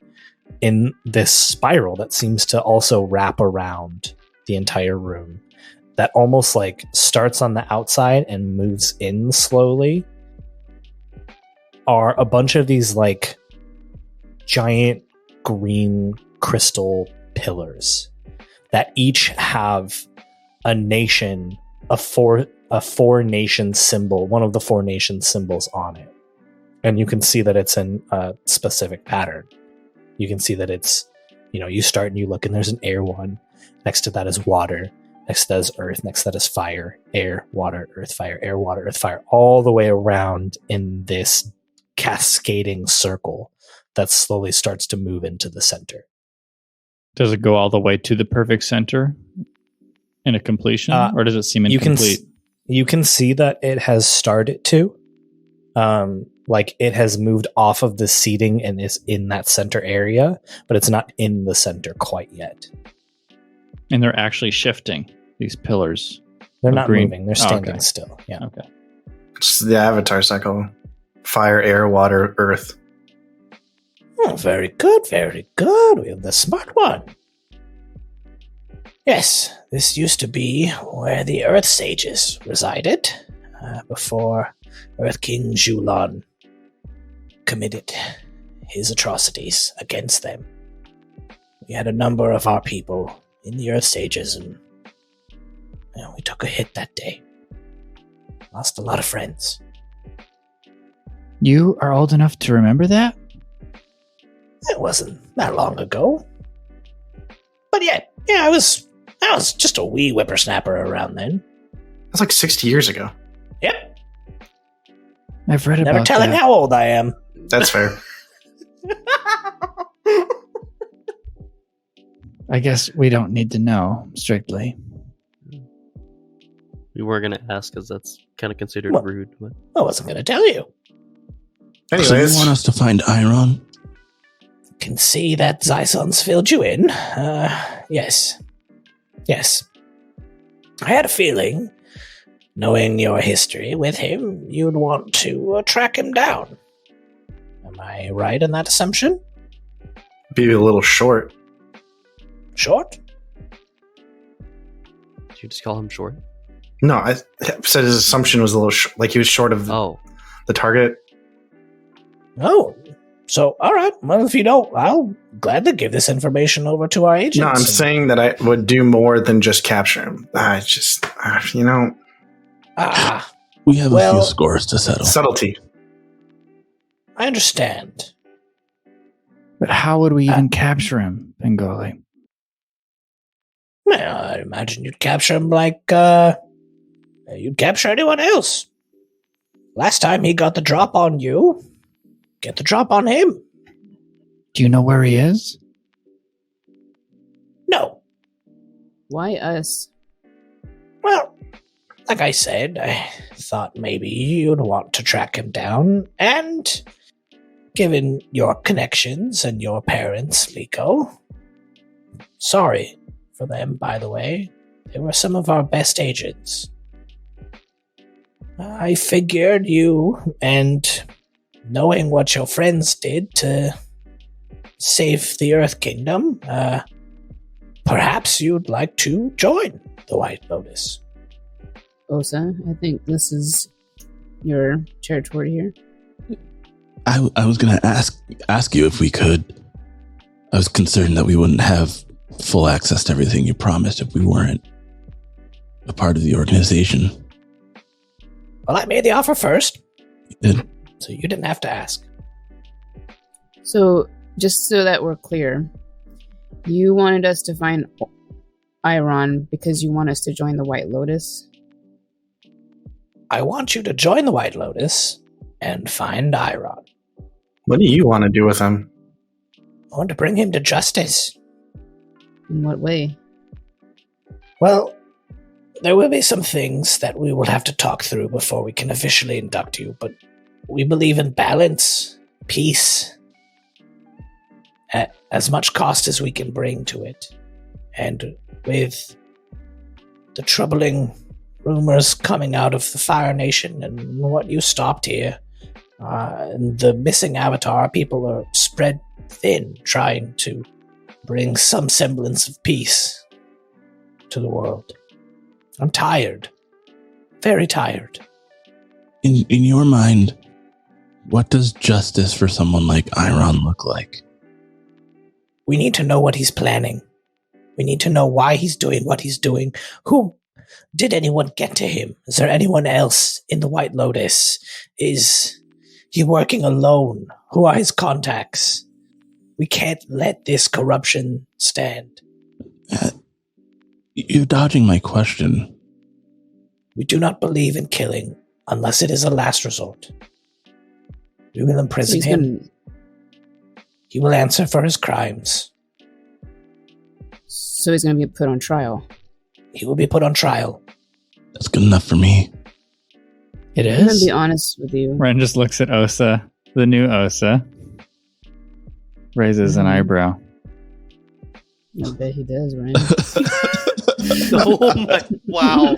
in this spiral that seems to also wrap around the entire room, that almost like starts on the outside and moves in slowly, are a bunch of these like giant green crystal pillars that each have a nation, a four nation symbol, one of the 4 nation symbols on it. And you can see that it's in a specific pattern. You can see that it's, you start and you look and there's an air one. Next to that is water. Next to that is earth. Next to that is fire, air, water, earth, fire, air, water, earth, fire, all the way around in this cascading circle that slowly starts to move into the center. Does it go all the way to the perfect center in a completion, or does it seem incomplete? You can see that it has started to. Like it has moved off of the seating and is in that center area, but it's not in the center quite yet. And they're actually shifting, these pillars. They're of not green. moving. They're standing Okay. still. Yeah. Okay. It's the Avatar cycle. Fire, air, water, earth. Oh, very good. Very good. We have the smart one. Yes, this used to be where the Earth Sages resided. before Earth King Julon committed his atrocities against them. We had a number of our people in the Earth Sages, and we took a hit that day. Lost a lot of friends. You are old enough to remember that? It wasn't that long ago. But yeah, I was just a wee whippersnapper around then. That's like 60 years ago. Yep. I've read Never about telling that. how old I am. That's fair. I guess we don't need to know, strictly. We were gonna ask because that's kind of considered What? rude. But I wasn't going to tell you. Anyways, So you want us to find Eiron? Can see that Zeisan's filled you in. Yes. Yes. I had a feeling, knowing your history with him, you'd want to track him down. Am I right in that assumption? be a little short. Short? did you just call him short? No, I said his assumption was a little like he was short of Oh, the target. Oh. So, all right. Well, if you don't, I'll gladly give this information over to our agents. No, I'm saying that I would do more than just capture him. I just, Ah, We have a Well- few scores to settle. subtlety. I understand. But how would we even capture him, Bengali? Well, I imagine you'd capture him like, you'd capture anyone else. Last time he got the drop on you, get the drop on him. Do you know where he is? No. Why us? Well, like I said, I thought maybe you'd want to track him down, and given your connections and your parents, Leeko, sorry for them, by the way. They were some of our best agents. I figured you, and knowing what your friends did to save the Earth Kingdom, perhaps you'd like to join the White Lotus. Osa, I think this is your territory here. I was going to ask you if we could. I was concerned that we wouldn't have full access to everything you promised if we weren't a part of the organization. Well, I made the offer first, You did. so you didn't have to ask. So, just so that we're clear, you wanted us to find Eiron because you want us to join the White Lotus? I want you to join the White Lotus and find Eiron. What do you want to do with him? I want to bring him to justice. In what way? Well, there will be some things that we will have to talk through before we can officially induct you, but we believe in balance, peace, at as much cost as we can bring to it. And with the troubling rumors coming out of the Fire Nation and what you stopped here, and the missing Avatar, people are spread thin trying to bring some semblance of peace to the world. I'm tired. Very tired. In your mind, what does justice for someone like Eiron look like? We need to know what he's planning. We need to know why he's doing what he's doing. Who did anyone get to him? Is there anyone else in the White Lotus? Is he working alone? Who are his contacts? We can't let this corruption stand. You're dodging my question. We do not believe in killing unless it is a last resort. We will imprison He's him. gonna- He will answer for his crimes. So he's going to be put on trial. He will be put on trial. That's good enough for me. It I'm going to is? be honest with you. Ren just looks at Osa, the new Osa, raises an eyebrow. I bet he does, right? oh my! Wow.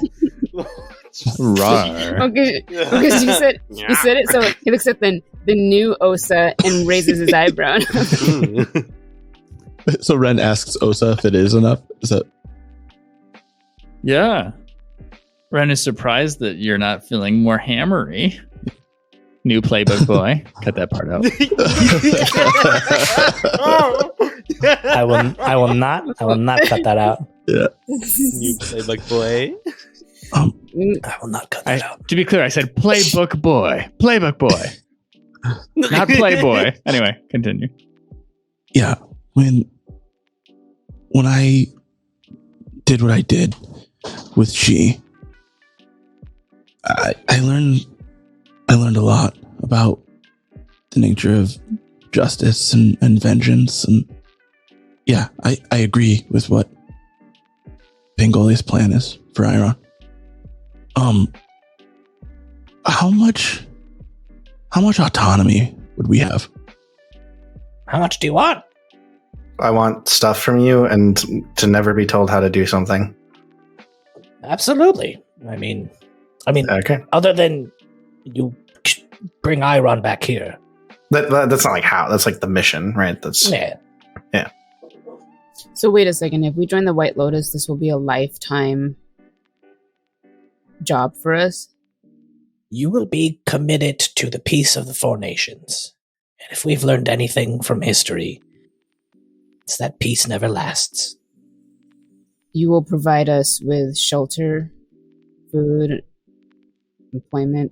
Rawr. Okay, because you said it, so he looks at the new Osa and raises his eyebrow. So Ren asks Osa if it is enough. Is that Yeah. Ren is surprised that you're not feeling more hammery. New playbook boy. Cut that part out. I will not cut that out. Yeah. New playbook boy. I will not cut that out. To be clear, I said playbook boy. Playbook boy. Not playboy. Anyway, continue. Yeah. When I did what I did with G, I learned a lot about the nature of justice and vengeance, and yeah, I agree with what Pengole's plan is for Eiron. How much autonomy would we have? How much do you want? I want stuff from you and to never be told how to do something. Absolutely. I mean, Okay. other than you bring Eiron back here. That's not like how. That's like the mission, right? That's Yeah. So wait a second. If we join the White Lotus, this will be a lifetime job for us. You will be committed to the peace of the four nations. And if we've learned anything from history, it's that peace never lasts. You will provide us with shelter, food, employment.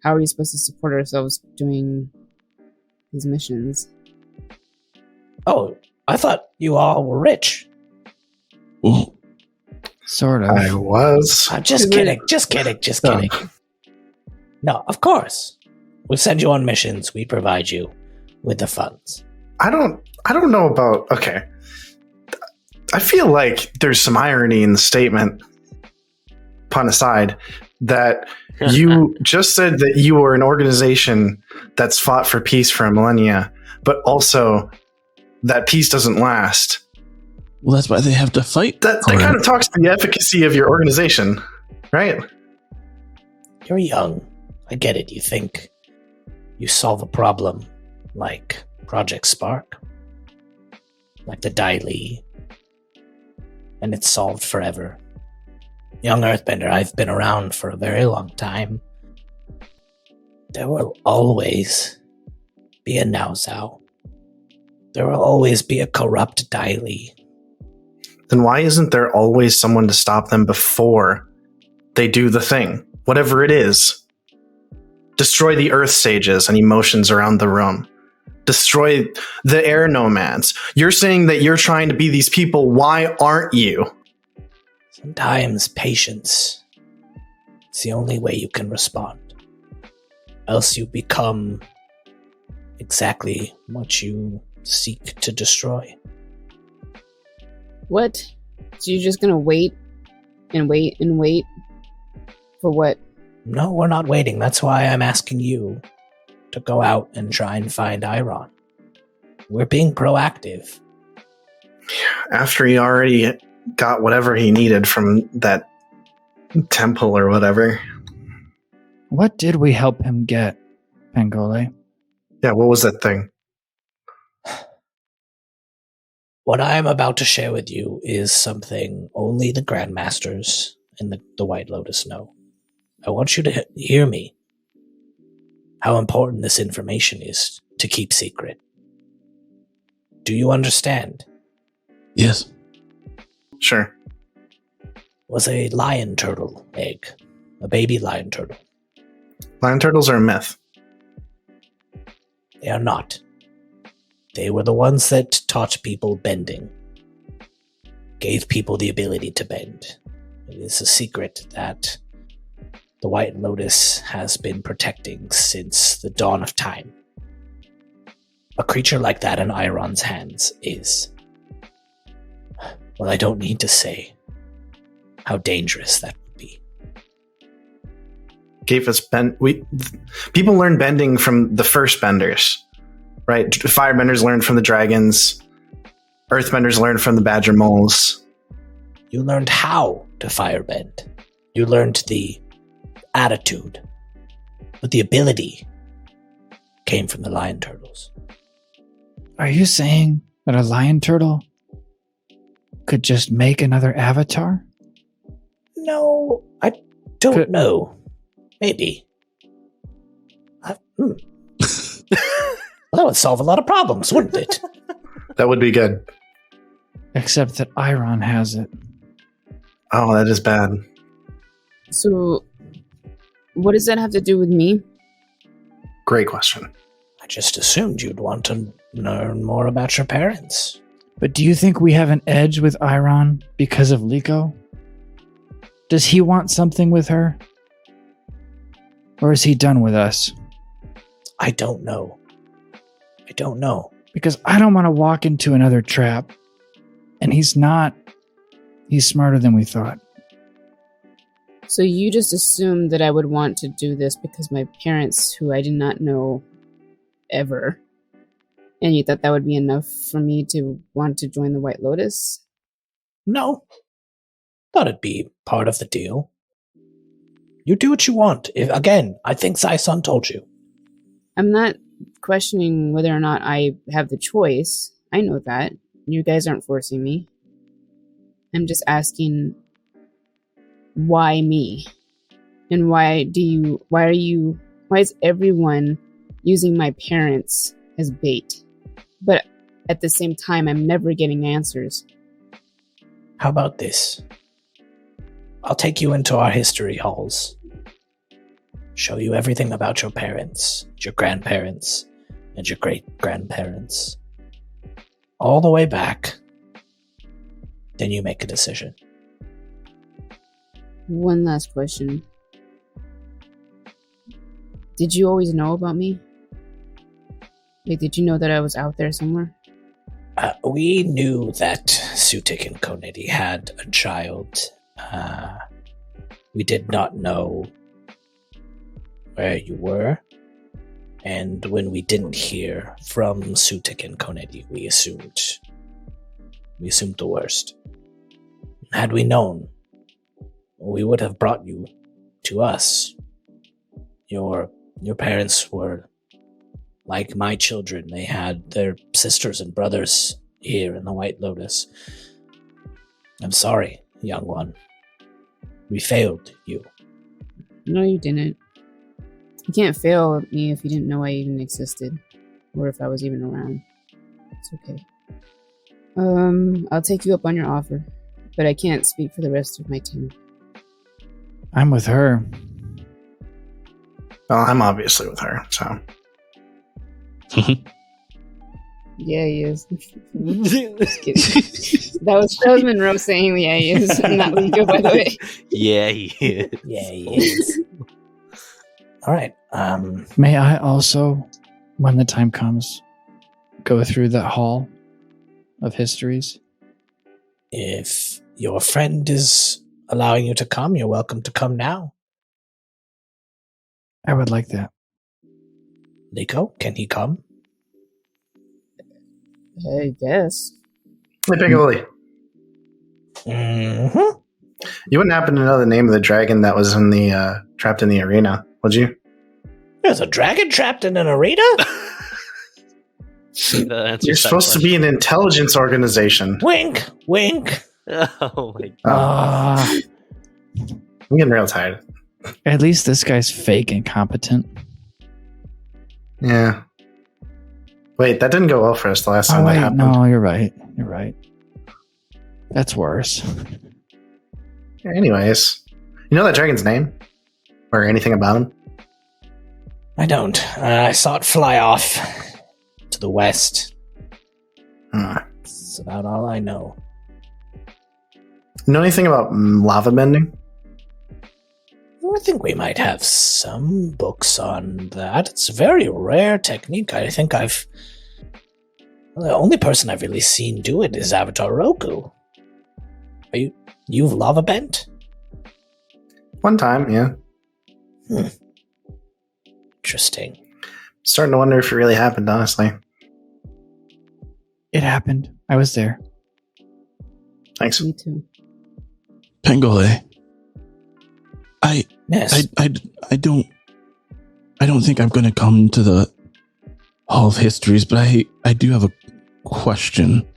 How are we supposed to support ourselves doing these missions? Oh, I thought you all were rich. Ooh, Sort of. I was. I'm just kidding. Just kidding. No, of course. We send you on missions. We provide you with the funds. I don't know about. Okay. I feel like there's some irony in the statement, pun aside, that you just said that you were an organization that's fought for peace for a millennia, but also that peace doesn't last. well, that's why they have to fight. That for kind it. of talks to the efficacy of your organization, right? You're young. I get it. You think you solve a problem like Project Spark, like the Daily, and it's solved forever. Young Earthbender, I've been around for a very long time. There will always be a Naozao. There will always be a corrupt Daily. Then why isn't there always someone to stop them before they do the thing? Whatever it is. Destroy the Earth sages and emotions around the room. Destroy the air nomads. You're saying that you're trying to be these people. Why aren't you? Sometimes patience is the only way you can respond. Else you become exactly what you seek to destroy. What? So you're just gonna wait and wait and wait for what? No, we're not waiting. That's why I'm asking you to go out and try and find Eiron. We're being proactive. After he already got whatever he needed from that temple or whatever. What did we help him get, Pengole? Yeah, what was that thing? What I am about to share with you is something only the Grandmasters and the White Lotus know. I want you to hear me. How important this information is to keep secret. Do you understand? Yes. Sure. Was a lion turtle egg. A baby lion turtle. Lion turtles are a myth. They are not. They were the ones that taught people bending. Gave people the ability to bend. It is a secret that the White Lotus has been protecting since the dawn of time. A creature like that in Eiron's hands is... Well, I don't need to say how dangerous that would be. Gave us people learn bending from the first benders, right? Firebenders learned from the dragons. Earthbenders learned from the badger moles. You learned how to firebend. You learned the attitude. But the ability came from the lion turtles. Are you saying that a lion turtle could just make another avatar? No, don't know. Maybe. Well, that would solve a lot of problems, wouldn't it? That would be good. Except that Eiron has it. Oh, that is bad. So, what does that have to do with me? Great question. I just assumed you'd want to learn more about your parents. But do you think we have an edge with Eiron because of Leeko? Does he want something with her? Or is he done with us? I don't know. Because I don't want to walk into another trap. And he's not. He's smarter than we thought. So you just assumed that I would want to do this because my parents, who I did not know ever, and you thought that would be enough for me to want to join the White Lotus? No. Thought it'd be part of the deal. You do what you want. Again, I think Zeisan told you. I'm not questioning whether or not I have the choice. I know that. You guys aren't forcing me. I'm just asking, why me? And why is everyone using my parents as bait? But at the same time, I'm never getting answers. How about this? I'll take you into our history halls. Show you everything about your parents, your grandparents, and your great-grandparents. All the way back. Then you make a decision. One last question. Did you always know about me? Like, did you know that I was out there somewhere? We knew that Sutik and Konidi had a child. We did not know where you were. And when we didn't hear from Sutik and Konidi, we assumed the worst. Had we known, we would have brought you to us. Your parents were like my children. They had their sisters and brothers here in the White Lotus. I'm sorry, young one. We failed you. No, you didn't. You can't fail me if you didn't know I even existed, or if I was even around. It's okay. I'll take you up on your offer, but I can't speak for the rest of my team. I'm with her. Well, I'm obviously with her, so. Yeah, he is. Just kidding. That was Monroe saying, yeah, he is. Not Leeko, by the way. Yeah, he is. Yeah, he is. All right. May I also, when the time comes, go through that hall of histories? If your friend is allowing you to come, you're welcome to come now. I would like that. Leeko, can he come? I guess. Hey, Piccoli. Mm-hmm. You wouldn't happen to know the name of the dragon that was in the trapped in the arena, would you? There's a dragon trapped in an arena? You're supposed to be an intelligence organization. Wink, wink. Oh my god. I'm getting real tired. At least this guy's fake incompetent. Yeah. Wait, that didn't go well for us the last time that happened. No, you're right. You're right. That's worse. Anyways, you know that dragon's name? Or anything about him? I don't. I saw it fly off to the west. That's about all I know. Know anything about lava bending? I think we might have some books on that. It's a very rare technique. I think the only person I've really seen do it is Avatar Roku. You've lava bent? One time, yeah. Interesting. Starting to wonder if it really happened, honestly. It happened. I was there. Thanks. Me too. Pangole. Yes. I don't think I'm going to come to the Hall of Histories, but I do have a question.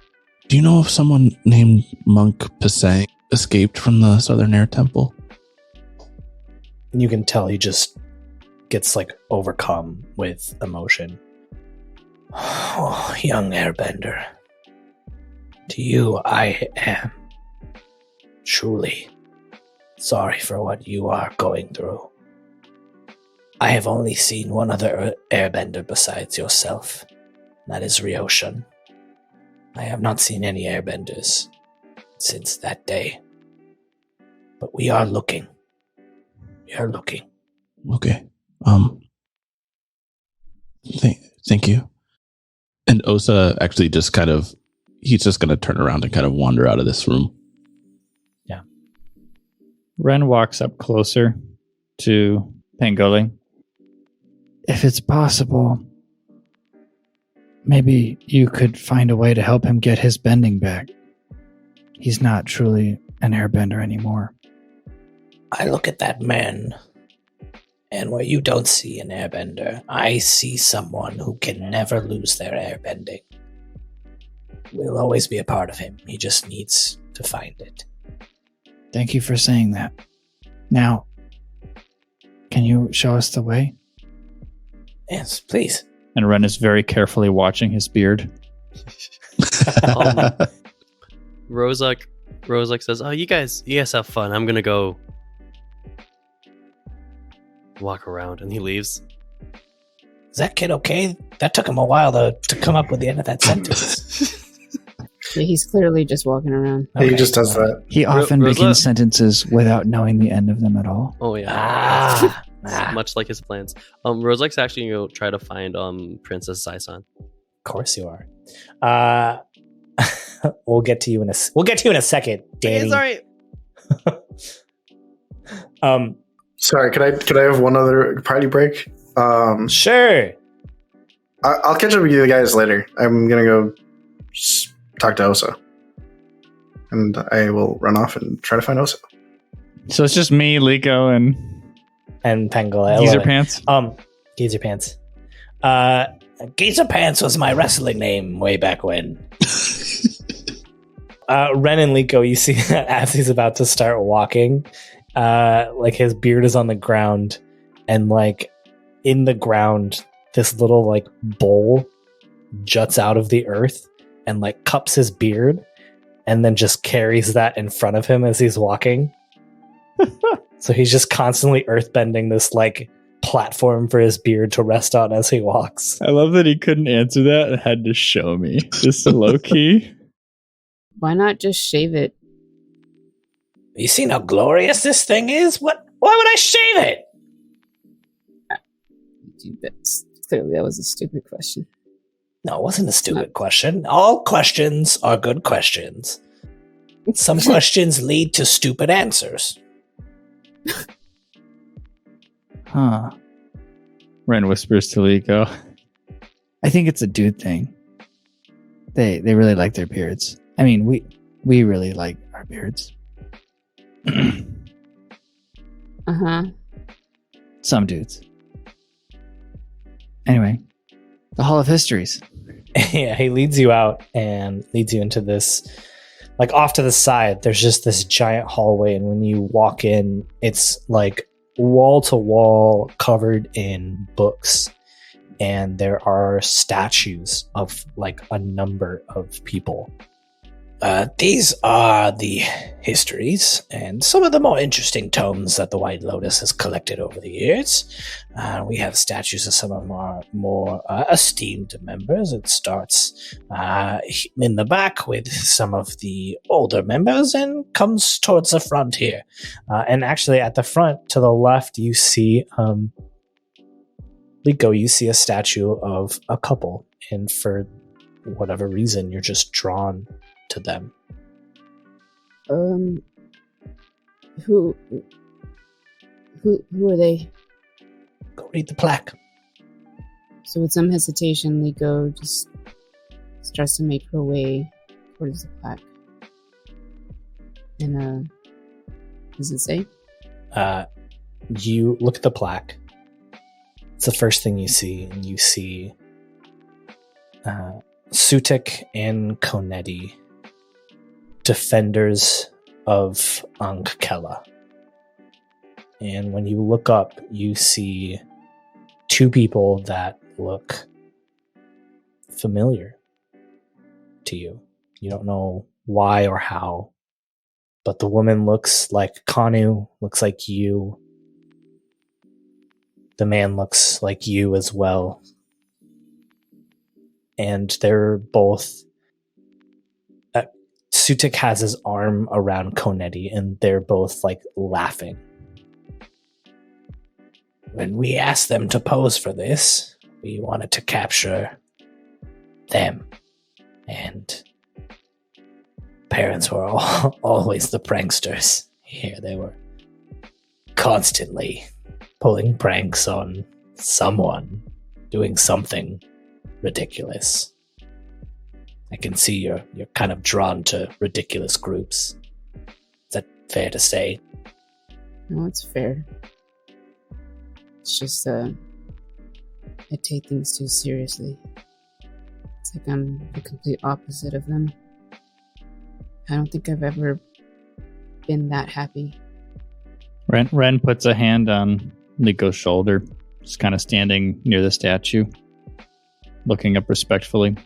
Do you know if someone named Monk Pasang escaped from the Southern Air Temple? And you can tell he just gets like overcome with emotion. Oh, young Airbender. To you, I am truly sorry for what you are going through. I have only seen one other Airbender besides yourself. That is Ryoshan. I have not seen any Airbenders since that day. But we are looking. We are looking. Okay. Thank you. And Osa actually just he's just going to turn around and kind of wander out of this room. Yeah. Ren walks up closer to Pangoli. If it's possible, maybe you could find a way to help him get his bending back. He's not truly an airbender anymore. I look at that man, and where you don't see an airbender, I see someone who can never lose their airbending. We'll always be a part of him. He just needs to find it. Thank you for saying that. Now, can you show us the way? Yes, please. And Ren is very carefully watching his beard. Rozak says, "Oh, you guys have fun. I'm gonna go walk around," and he leaves. Is that kid okay? That took him a while to come up with the end of that sentence. Yeah, he's clearly just walking around. He just does that. He often Rosa? begins sentences without knowing the end of them at all. Oh yeah, Ah. much like his plans. Rozak's actually gonna go try to find Princess Zeisan. Of course you are. We'll get to you in a second, Danny. Sorry. Sorry, could I have one other party break? Sure. I'll catch up with you guys later. I'm gonna go talk to Osa, and I will run off and try to find Osa. So it's just me, Leeko, And Pangoli. Geezer Pants. Geezer Pants. Geezer Pants was my wrestling name way back when. Ren and Leeko, you see that as he's about to start walking, like his beard is on the ground, and like in the ground, this little like bowl juts out of the earth and like cups his beard, and then just carries that in front of him as he's walking. So he's just constantly earthbending this like platform for his beard to rest on as he walks. I love that he couldn't answer that and had to show me. Just low key. Why not just shave it? You seen how glorious this thing is? Why would I shave it? Dude, clearly that was a stupid question. No, it wasn't a stupid question. All questions are good questions. Some questions lead to stupid answers. Huh. Ren whispers to Leeko. I think it's a dude thing. They really like their beards. I mean, we really like our beards. Uh-huh. Some dudes. Anyway, the Hall of Histories. Yeah, he leads you out and leads you into this, like off to the side, there's just this giant hallway, and when you walk in, it's like wall to wall covered in books, and there are statues of like a number of people. These are the histories and some of the more interesting tomes that the White Lotus has collected over the years. We have statues of some of our more esteemed members. It starts in the back with some of the older members and comes towards the front here. And actually at the front to the left, you see, Leeko, you see a statue of a couple. And for whatever reason, you're just drawn to them. Who are they? Go read the plaque. So with some hesitation, Leeko just starts to make her way towards the plaque. And what does it say? You look at the plaque. It's the first thing you see, and you see Sutik and Konedi, defenders of Ankh-Kela. And when you look up, you see two people that look familiar to you. You don't know why or how, but the woman looks like Kanu, looks like you. The man looks like you as well. And they're both... Sutik has his arm around Konetti, and they're both, like, laughing. When we asked them to pose for this, we wanted to capture them. And parents were always the pranksters. Here they were constantly pulling pranks on someone, doing something ridiculous. I can see you're kind of drawn to ridiculous groups. Is that fair to say? No, it's fair. It's just, I take things too seriously. It's like I'm the complete opposite of them. I don't think I've ever been that happy. Ren puts a hand on Leeko's shoulder, just kind of standing near the statue, looking up respectfully.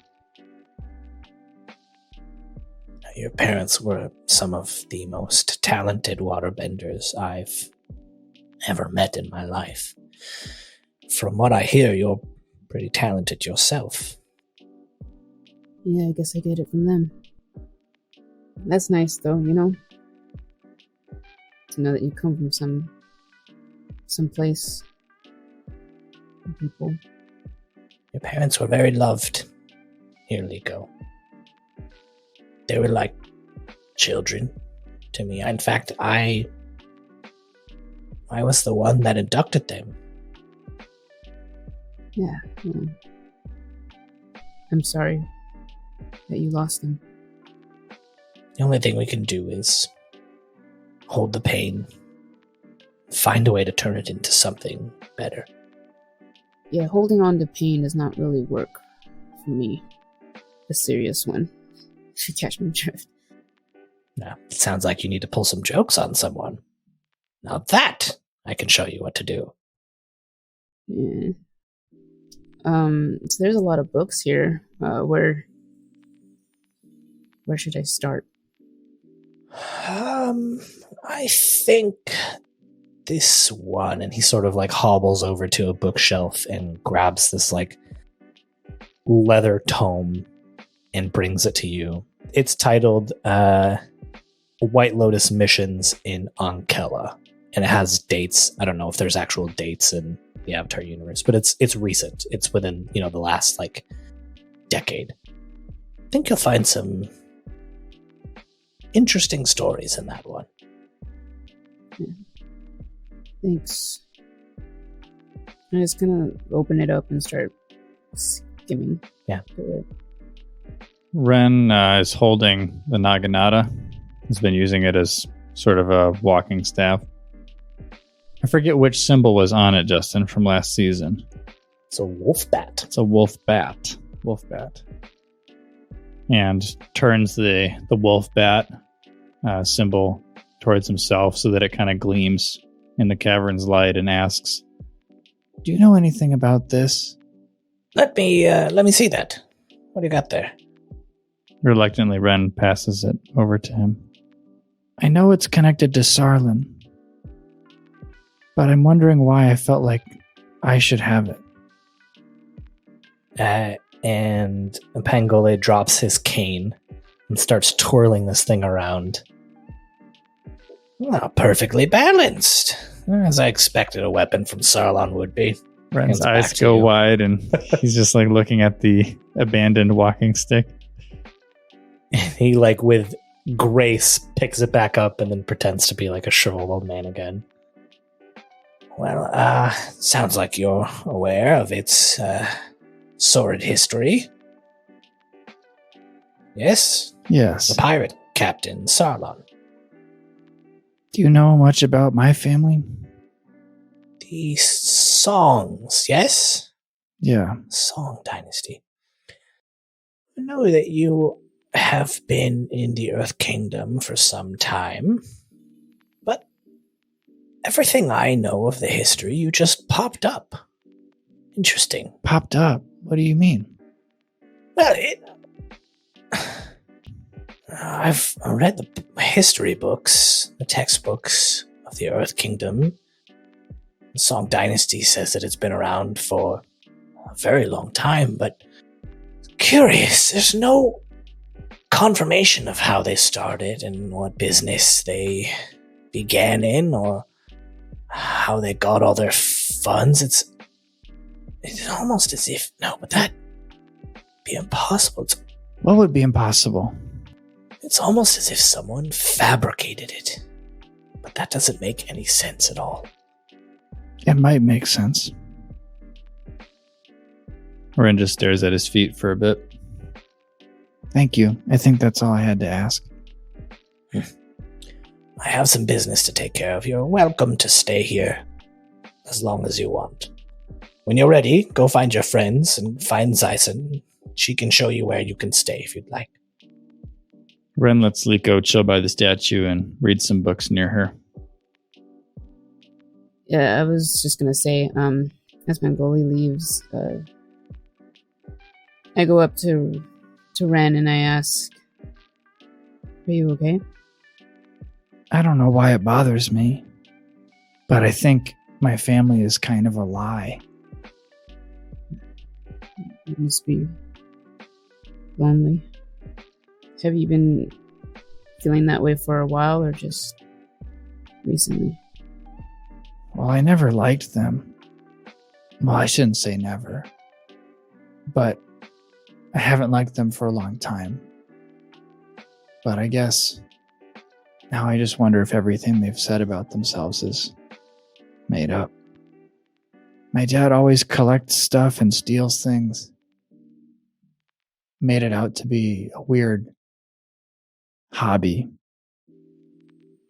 Your parents were some of the most talented waterbenders I've ever met in my life. From what I hear, you're pretty talented yourself. Yeah, I guess I get it from them. That's nice, though, you know? To know that you come from some place. People. Your parents were very loved. Here, Leeko. They were like children to me. In fact, I was the one that inducted them. Yeah. I'm sorry that you lost them. The only thing we can do is hold the pain, find a way to turn it into something better. Yeah, holding on to pain does not really work for me. A serious one. If you catch my drift. Now, it sounds like you need to pull some jokes on someone. Now that I can show you what to do. Yeah. So there's a lot of books here. Where should I start? I think this one, and he sort of like hobbles over to a bookshelf and grabs this like leather tome and brings it to you. It's titled White Lotus Missions in Ankela, and it has dates. I don't know if there's actual dates in the Avatar universe, but it's recent. It's within, the last like decade. I think you'll find some interesting stories in that one. Thanks. I'm just gonna open it up and start skimming. Yeah. through it. Ren is holding the Naginata. He's been using it as sort of a walking staff. I forget which symbol was on it, Justin, from last season. It's a wolf bat. It's a wolf bat. Wolf bat. And turns the wolf bat symbol towards himself so that it kind of gleams in the cavern's light and asks, "Do you know anything about this?" Let me see that. What do you got there? Reluctantly, Ren passes it over to him. "I know it's connected to Sarlin, but I'm wondering why I felt like I should have it." And Pangole drops his cane and starts twirling this thing around. Well, perfectly balanced, as I expected a weapon from Sarlon would be. Ren's Hands back eyes to go you. wide, and he's just like looking at the abandoned walking stick. And he, like, with grace, picks it back up and then pretends to be like a shriveled old man again. Well, sounds like you're aware of its sordid history. Yes? Yes. The pirate captain, Sarlon. Do you know much about my family? The songs, yes? Yeah. Song Dynasty. I know that you have been in the Earth Kingdom for some time, but Everything I know of the history, you just popped up. Interesting. Popped up? What do you mean? Well, I've read the history books, the textbooks of the Earth Kingdom. The Song Dynasty says that it's been around for a very long time, but curious, there's no confirmation of how they started and what business they began in or how they got all their funds. It's almost as if, no, but that'd be impossible. What would be impossible? It's almost as if someone fabricated it. But that doesn't make any sense at all. It might make sense. Ren just stares at his feet for a bit. Thank you. I think that's all I had to ask. I have some business to take care of. You're welcome to stay here as long as you want. When you're ready, go find your friends and find Zeisan. She can show you where you can stay if you'd like. Ren lets Leeko chill by the statue and read some books near her. Yeah, I was just gonna say, as Mangoli leaves, I go up to Ren and I ask, "Are you okay?" I don't know why it bothers me, but I think my family is kind of a lie. You must be lonely. Have you been feeling that way for a while or just recently? Well, I never liked them. Well, I shouldn't say never. But I haven't liked them for a long time. But I guess now I just wonder if everything they've said about themselves is made up. My dad always collects stuff and steals things. Made it out to be a weird hobby.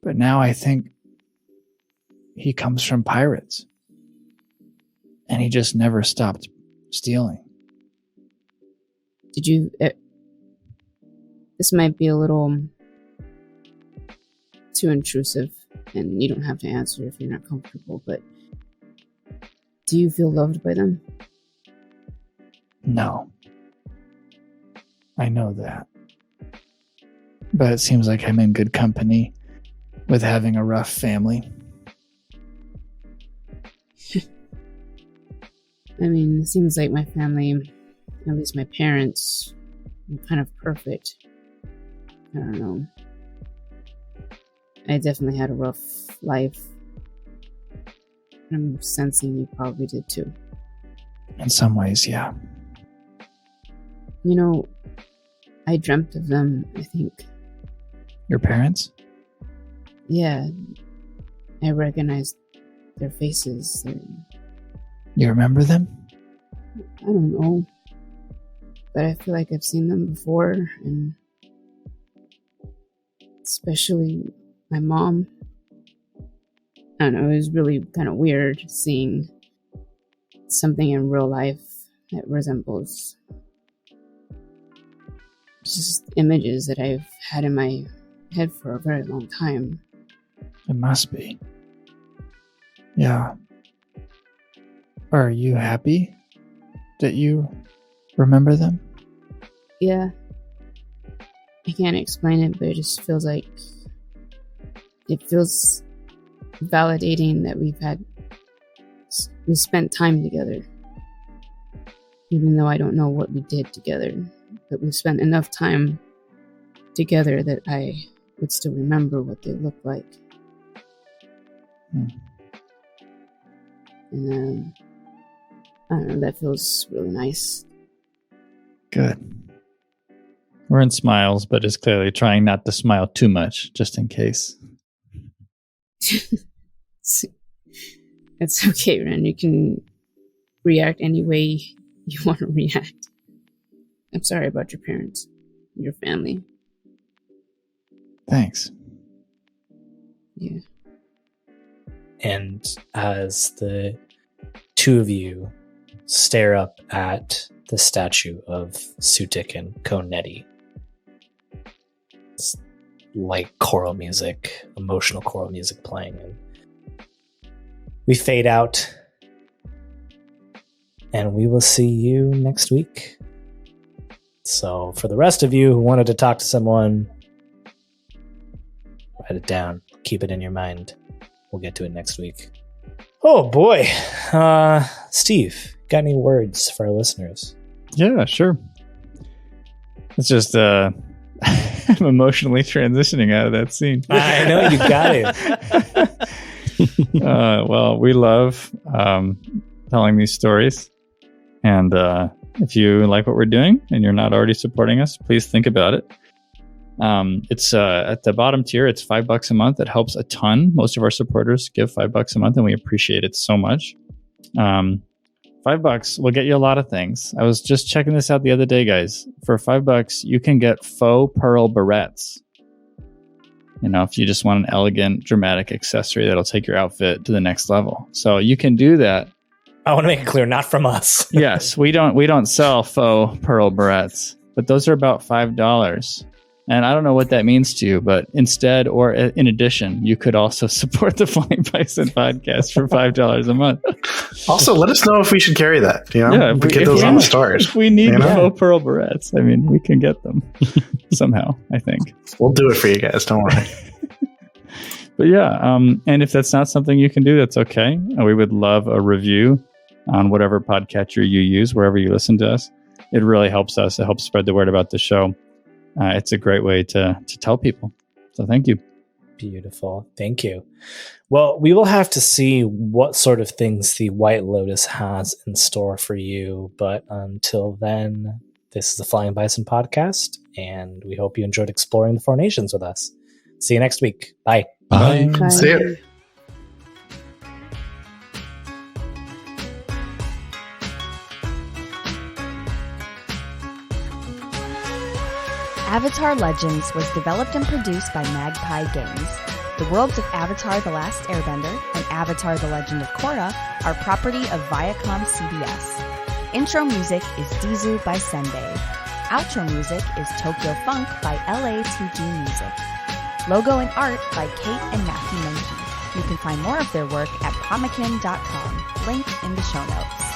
But now I think he comes from pirates. And he just never stopped stealing. Did you... this might be a little too intrusive, and you don't have to answer if you're not comfortable, but do you feel loved by them? No. I know that. But it seems like I'm in good company with having a rough family. I mean, it seems like my family, at least my parents, are kind of perfect. I don't know. I definitely had a rough life. I'm sensing you probably did too. In some ways, yeah. You know, I dreamt of them, I think. Your parents? Yeah. I recognized their faces. You remember them? I don't know. But I feel like I've seen them before, and especially my mom. I don't know, it was really kind of weird seeing something in real life that resembles just images that I've had in my head for a very long time. It must be. Yeah. Are you happy that you remember them? Yeah. I can't explain it, but it just feels like it feels validating that we spent time together. Even though I don't know what we did together, but we spent enough time together that I would still remember what they looked like. And I don't know, that feels really nice. Good. Ren smiles, but is clearly trying not to smile too much, just in case. It's okay, Ren. You can react any way you want to react. I'm sorry about your parents, your family. Thanks. Yeah. And as the two of you stare up at the statue of Sutik and Konetti, it's like choral music, emotional choral music playing, and we fade out. And we will see you next week. So for the rest of you who wanted to talk to someone, write it down. Keep it in your mind. We'll get to it next week. Oh boy. Steve, got any words for our listeners? Yeah, sure. It's just I'm emotionally transitioning out of that scene. I know, you got it. Well, we love telling these stories. And if you like what we're doing and you're not already supporting us, please think about it. It's at the bottom tier. It's $5 a month. It helps a ton. Most of our supporters give $5 a month, and we appreciate it so much. $5 will get you a lot of things. I was just checking this out the other day, guys. For $5, you can get faux pearl barrettes. You know, if you just want an elegant, dramatic accessory that'll take your outfit to the next level. So you can do that. I want to make it clear, not from us. Yes, we don't sell faux pearl barrettes, but those are about $5. And I don't know what that means to you, but instead, or in addition, you could also support the Flying Bison podcast for $5 a month. Also, let us know if we should carry that. You know, Yeah, we get those on the stars. If we need you know? faux pearl barrettes, I mean, we can get them somehow, I think. We'll do it for you guys. Don't worry. But yeah, and if that's not something you can do, that's okay. We would love a review on whatever podcatcher you use, wherever you listen to us. It really helps us. It helps spread the word about the show. It's a great way to tell people. So thank you. Beautiful. Thank you. Well, we will have to see what sort of things the White Lotus has in store for you. But until then, this is the Flying Bison Podcast, and we hope you enjoyed exploring the Four Nations with us. See you next week. Bye. Bye. Bye. See ya. Avatar Legends was developed and produced by Magpie Games. The worlds of Avatar The Last Airbender and Avatar The Legend of Korra are property of Viacom CBS. Intro music is Dizu by Sendai. Outro music is Tokyo Funk by LATG Music. Logo and art by Kate and Matthew Menke. You can find more of their work at pomakin.com, link in the show notes.